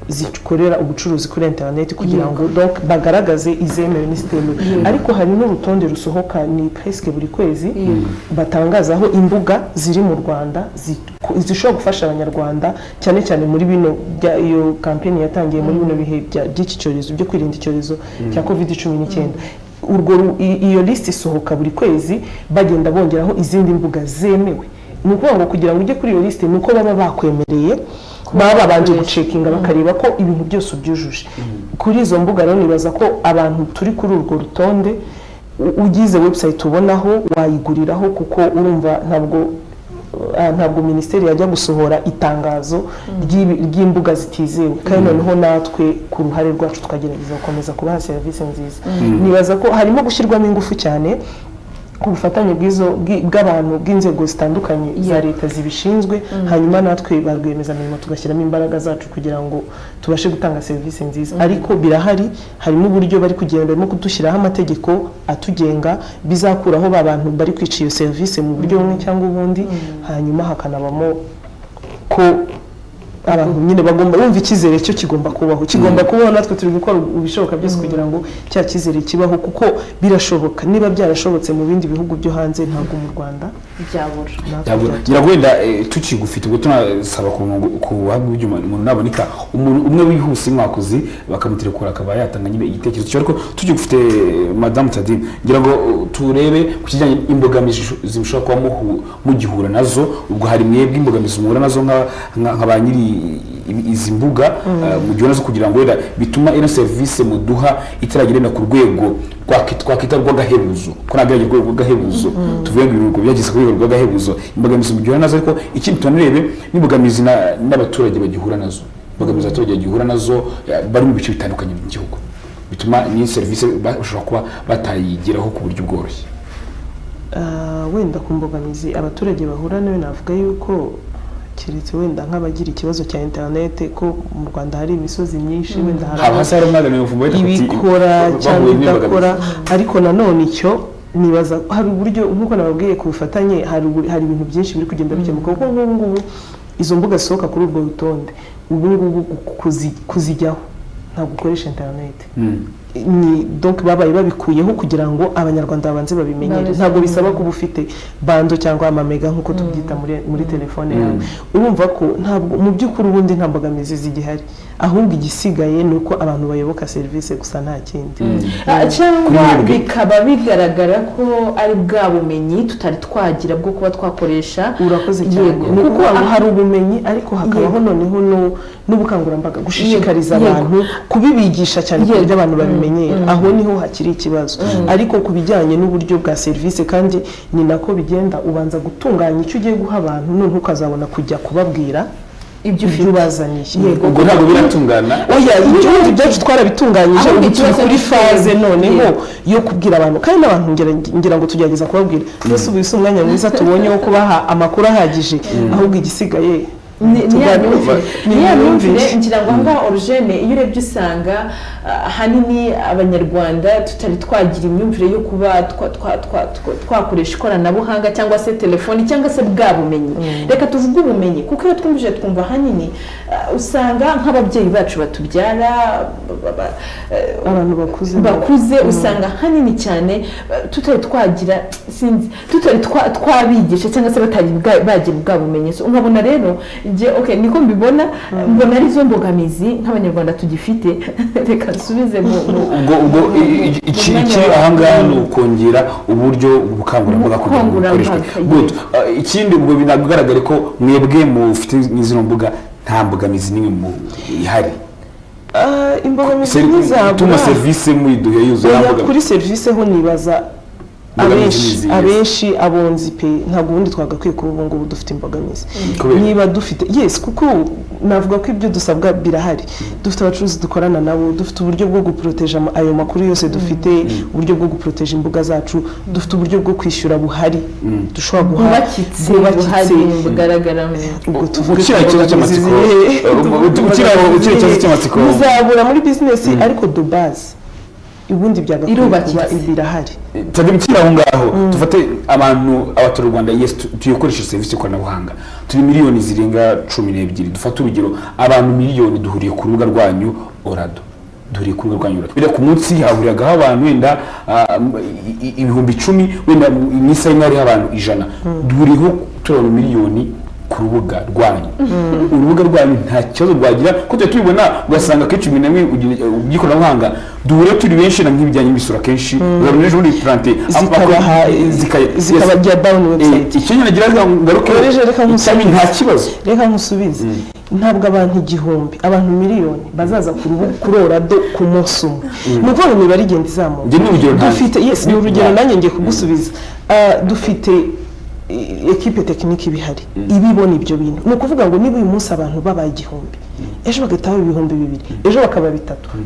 zikorera ubucuruzi kuri internet kugira ngo donc bagaragaze izemewe n'izitemewe ariko hari n'urutonde rusohoka ni presque buri kwezi batangazaho imbuga ziri mu Rwanda zishobora gufasha abanyarwanda cyane cyane muri bino iyo campaign yatangiye muri bino bihe by'iki cyorezo byo kwirinda icyorezo cya COVID-19 iyo list isohoka buri kwezi bagenda bongeraho izindi mbuga zemewe nuko ngo kugira ngo ujye kuri iyo list nuko baba bakwemereye baba babanje gucekinga bakareba ko ibintu byose ubyujuje kuri izo mbuga rero nibaza ko abantu turi kuri urwo rutonde ugize website ubonaho wayiguriraho kuko urumva ntabwo ministeri yajya gusohora itangazo ry'imbuga zitizewe kandi noneho natwe ku ruhare rwacu tukagerageza gukomeza kubaha serivisi nziza nibaza ko harimo gushyirwamo ingufu cyane ku bufatanye bw'abantu bw'inzego zitandukanye za leta zibishinzwe hanyuma natwe barwiyemezamirimo tugashyiramo imbaraga zacu kugira ngo tubashe gutanga serivisi nziza ariko birahari harimo uburyo bari kugenda barimo kudushyiraho amategeko atugenga bizakuraho ba bantu bari kwica iyo serivisi mu buryo bumwe cyangwa ubundi hanyuma hakanabamo ko abantu nyine bagomba bumva icyizere cyo kigomba kubaho natwe turi gukora ubishoboka byose kugira ngo cya cyizere kibaho kuko birashoboka niba byarashobotse mu bindi bihugu byo hanze ntabwo mu Rwanda byabura wenda tukigufite ubwo tunasaba ku buhanga bw'ibyuma umuntu naboneka umuntu umwe wihuse mwakozi bakamuterekura akaba yatanga nyine igitekerezo cyo ariko tukigufite Madame Tadine ngira ngo turebe ku kijyanye imbogamizi zishobora kuba mugihura nazo ubwo hari mwebwe imbogamizi muhura nazo nk'abanyiri izi mbuga mu gihe nazo kugira ngo wenda bituma ino service muduha itaragirena ku rwego twakita rw'agahebuzo ko nagerageje rwego rw'agahebuzo tuvuye ngo ibihugu byagize ku rwego rw'agahebuzo imbogamizi mu gihe nazo ariko ikindi tunarebe n'imbogamizi n'abaturage bagihura nazo imbogamizi abaturage bagihura nazo bari mu bice bitandukanye mu gihugu bituma ni service bashobora kuba batayigeraho ku buryo bworoshye wenda ku mbogamizi abaturage bahura nayo navuga yuko kiretse wenda nk'abagira ikibazo cya internet ko mu Rwanda hari imisozi myinshi wenda ibikora cyangwa idakora ariko nanone icyo nibaza hari uburyo nk'uko nababwiye ku bufatanye hari ibintu byinshi biri kugenda bikemuka kuko nk'ubu izo mbuga zisohoka kuri urwo rutonde ubu kuzijyaho ntabwo ukoresha internet ni donc babaye babikuyeho kugira ngo abanyarwanda babanze babimenyere ntabwo bisaba kuba ufite bando cyangwa amamega nkuko tubyita muri telefone yawe urumva ko ntabwo mu by'ukuri ubundi nta mbogamizi zigihari ahubwo igisigaye ni uko abantu bayoboka serivisi gusa nta kindi cyangwa bikaba bigaragara ko ari bwa bumenyi tutari twagira bwo kuba twakoresha urakoze cyane kuko hari ubumenyi ariko hakabaho noneho n'ubukangurambaga gushishikariza abantu kubibigisha cyane kugira abantu babimenye babimenyera aho niho hakiri ikibazo ariko ku bijyanye n'uburyo bwa serivisi kandi ni nako bigenda ubanza gutunganya icyo ugiye guha abantu none ukazabona kujya kubabwira ibyo ubazaniye ubwo ntabwo biratungana oya ibyo byacu twarabitunganyije ubu turi kuri faze noneho yo kubwira abantu kandi n'abantu ngira ngo tugerageza kubabwira twese ubu umwanya mwiza tubonye wo kubaha amakuru ahagije ahubwo igisigaye niya myumvire ngira ngo ngaha Origene iyo urebye usanga hanini abanyarwanda tutari twagira imyumvire yo kuba twakoresha ikoranabuhanga cyangwa se telefoni cyangwa se bwa bumenyi reka tuvuge ubumenyi kuko iyo twumvise twumva hanini usanga nk'ababyeyi bacu batubyara abantu bakuze usanga hanini cyane tutari twagira sinzi tutari twabigisha cyangwa se batari bagira bwa bumenyi nkabona rero niko mbibona mbona ari zo mbogamizi nk'abanyarwanda tugifite reka dusubize ubwo ikiri ahangaha ni ukongera uburyo bukangurambaga kugira ngo bukoreshwe ikindi ubwo binagaragare ko mwebwe mufite n'izino mbuga nta mbogamizi n'imwe ihari imbogamizi n'izabura serivisi muyiduhe yuzuye kuri serivisi ho nibaza abenshi abonzi pe ntabwo ubundi twagakwiye kuba ubu ngubu dufite imbogamizi niba dufite kuko navuga ko ibyo dusabwa birahari dufite abacuruzi dukorana nabo dufite uburyo bwo guproteja ayo makuru yose dufite uburyo bwo guproteja imbuga zacu dufite uburyo bwo kwishyura buhari dushobora guha bwubakitse bugaragara ubwo tuvuge cy'amatsiko muzabura muri business ariko de base ubundi byagakwiye kuba birahari tugabikira aho ngaho dufate abaturarwanda tuyokoresha serivisi y'ikoranabuhanga turi miliyoni zirenga 12 dufate urugero abantu miliyoni duhuriye ku rubuga rwanyu Orado duhuriye ku rubuga rwanyu Orado ku munsi hahuriraga abantu wenda ibihumbi 10 wenda iminsi imwe hariho abantu 100 duhuriyeho turabona miliyoni ku rubuga rwanyu urubuga rwanyu nta kibazo rwagira ko tubibona ugasanga kenshi ibintu bimwe by'ikoranabuhanga duhure turi benshi na nk'ibijyanye n'imisoro kenshi urabona ejo muri plante zikabajya down website icyo nyine nagira ngaruke nta kibazo reka nkusubize ntabwo abantu igihumbi abantu miliyoni bazaza ku rubuga kuri Orado ku munsi umwe ni ukuvuga ngo imibare igenda izamuka dufite ni urugero nanjye ngiye kugusubiza dufite ekipe tekiniki bihari ibibona ibyo bintu ni ukuvuga ngo niba uyu munsi abantu babaye igihumbi ejo bagataha ibihumbi 2 ejo bakaba 3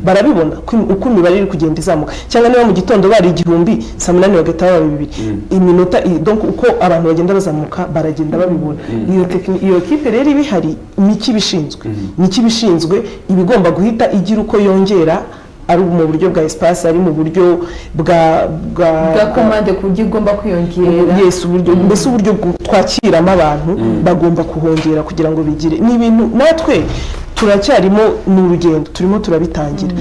barabibona uko imibare iri kugenda izamuka cyangwa niba mu gitondo bari igihumbi saa 8 bagataha 2 iminota donc uko abantu bagenda bazamuka baragenda babibona iyo ekipe rero ibihari niki bishinzwe ibigomba guhita igira uko yongera ari mu buryo bwa espace ari mu buryo bwa commande ku buryo igomba kwiyongera mbese uburyo twakiramo abantu bagomba kuhongera kugira ngo bigire ni ibintu natwe turacyarimo n'urugendo turimo turabitangira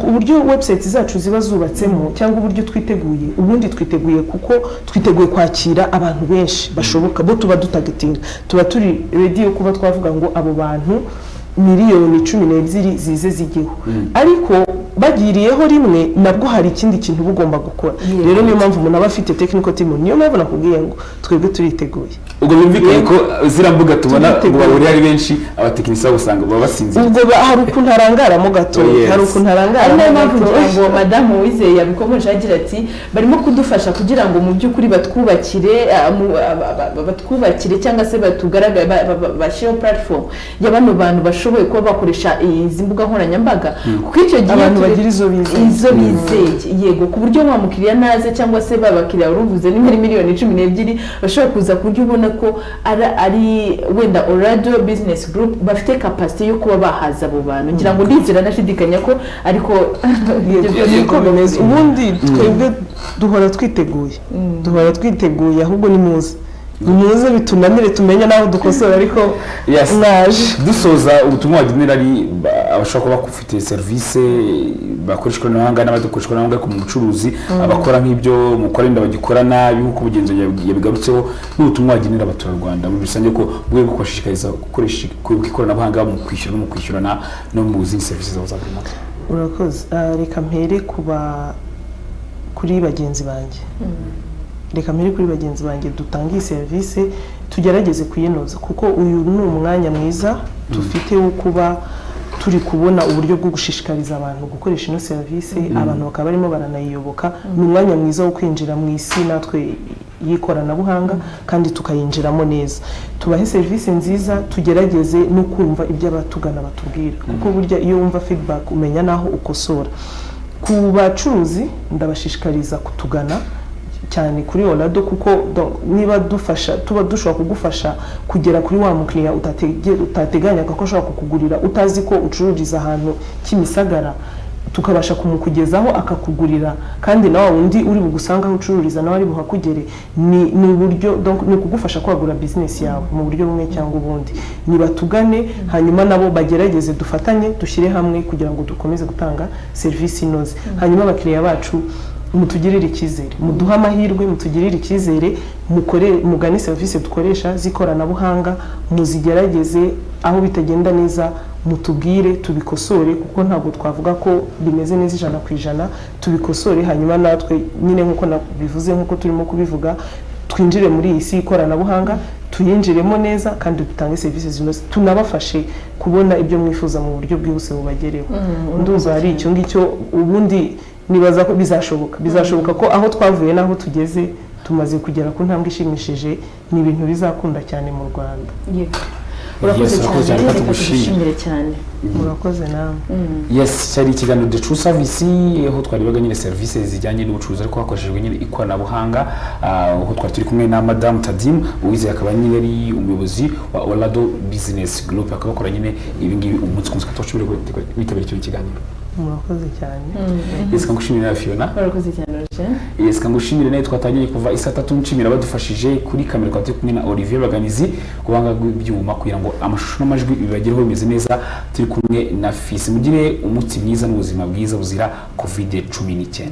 uburyo website zacu ziba zubatsemo cyangwa uburyo twiteguye ubundi twiteguye kuko twiteguye kwakira abantu benshi bashoboka bo tuba dutagetinga tuba turi ready yo kuba twavuga ngo abo bantu miliyoni 12 zize zigiho ariko bagiriyeho rimwe nabwo hari ikindi kintu bugomba gukora rero niyo mpamvu umuntu aba afite technical team niyo mpamvu nakubwiye ngo twebwe turiteguye ubwo bimvikanye ko zira mbuga tubona ngo bahuriye ari benshi abatekinisiye usanga baba basinzira ubwo hari ukuntu arangaramo gato hari ukuntu arangaramo ngo madamu Wizeye yabikomeje agira ati barimo kudufasha kugira ngo mu by'ukuri batwubakire cyangwa se batugaragare bashireho platform y'abano bantu bashoboye kuba bakoresha izi mbuga nkoranyambaga kuko icyo gihe abantu bagira izo bizeye yego ku buryo wa mukiriya naze cyangwa se babakiriya uruvuze ni miliyoni 12 bashobora kuza ku buryo ubona ko ari wenda Orado Business Group bafite capacity yo kuba bahaza abo bantu ngira ngo ndizera nashidikanya ko ariko niko bimeze ubundi twebwe duhora twiteguye ahubwo ni muze bitunanire tumenye naho dukosora ariko mwaje dusoza ubutumwa wagenera ari abashaka kuba bafite service bakoresha ikoranabuhanga n'abadukoresha ikoranabuhanga ku mucuruzi abakora nk'ibyo mukorenda bagikora nabi nk'uko ubugenzo yabigarutseho n'ubutumwa wagenera abaturarwanda muri rusange ko bwe gukoshishikariza gukoresha ikoranabuhanga mu kwishyura no mu kwishyurana no mu zindi service zabo za buri munsi. Urakoze reka mpere kuri bagenzi banjye reka mbere kuri bagenzi banjye dutanga iyi serivisi tugerageze kuyinoza kuko uyu ni umwanya mwiza dufite wo kuba turi kubona uburyo bwo gushishikariza abantu gukoresha ino serivisi abantu bakaba barimo baranayiyoboka ni umwanya mwiza wo kwinjira mu isi natwe y'ikoranabuhanga kandi tukayinjiramo neza tubahe serivisi nziza tugerageze no kumva ibyo abatugana batubwira kuko burya iyo wumva feedback umenya naho ukosora ku bacuruzi ndabashishikariza kutugana cyane kuri Olado kuko niba tuba dushobora kugufasha kugera kuri wa mukiriya utateganya ko ashobora kukugurira utazi ko ucururiza ahantu Kimisagara tukabasha kumukugezaho akakugurira kandi nawe undi uri bugusanga aho ucururiza nawe ari buhakugere ni uburyo ni kugufasha kwagura business yawe mu buryo bumwe cyangwa ubundi nibatugane hanyuma nabo bagerageze dufatanye dushyire hamwe kugira ngo dukomeze gutanga service inoze hanyuma abakiriya bacu mutugirire icyizere muduha amahirwe mutugirire icyizere mugane serivisi dukoresha zikoranabuhanga muzigerageze aho bitagenda neza mutubwire tubikosore kuko ntabwo twavuga ko bimeze neza 100% tubikosore hanyuma natwe nyine nkuko nabivuze nkuko turimo kubivuga twinjire muri iyi si ikoranabuhanga tuyinjiremo neza kandi dutange serivisi zinoze tunabafashe kubona ibyo mwifuza mu buryo bwihuse bubagereho ndumva hari icyo ngicyo ubundi nibaza ko bizashoboka ko aho twavuye naho tugeze tumaze kugera ku ntambwe ishimishije ni ibintu bizakunda cyane mu Rwanda urakoze cyane reka tugushimire cyane murakoze nawe yes cyari ikiganiro The True Service aho twaribaga nyine services zijyanye n'ubucuruzi ariko hakoreshejwe nyine ikoranabuhanga aho twari turi kumwe na Madame Tadim Uwizeye akaba nyine ari umuyobozi wa Olado Business Group akaba akora nyine ibingibi umunsi kumwe twashobora kwitabira icyo kiganiro murakoze cyane yes kangushimira Fiona urakoze cyane Roger yes kangushimira nayo twatangiye kuva isa 3 nshimira badufashije kuri kamera kwa kumwe na Olivier Baganizi kubanga byuma kugira ngo amashusho n'amajwi bibagereho bimeze neza turi kumwe na Fils mugire umunsi mwiza n'ubuzima bwiza buzira COVID-19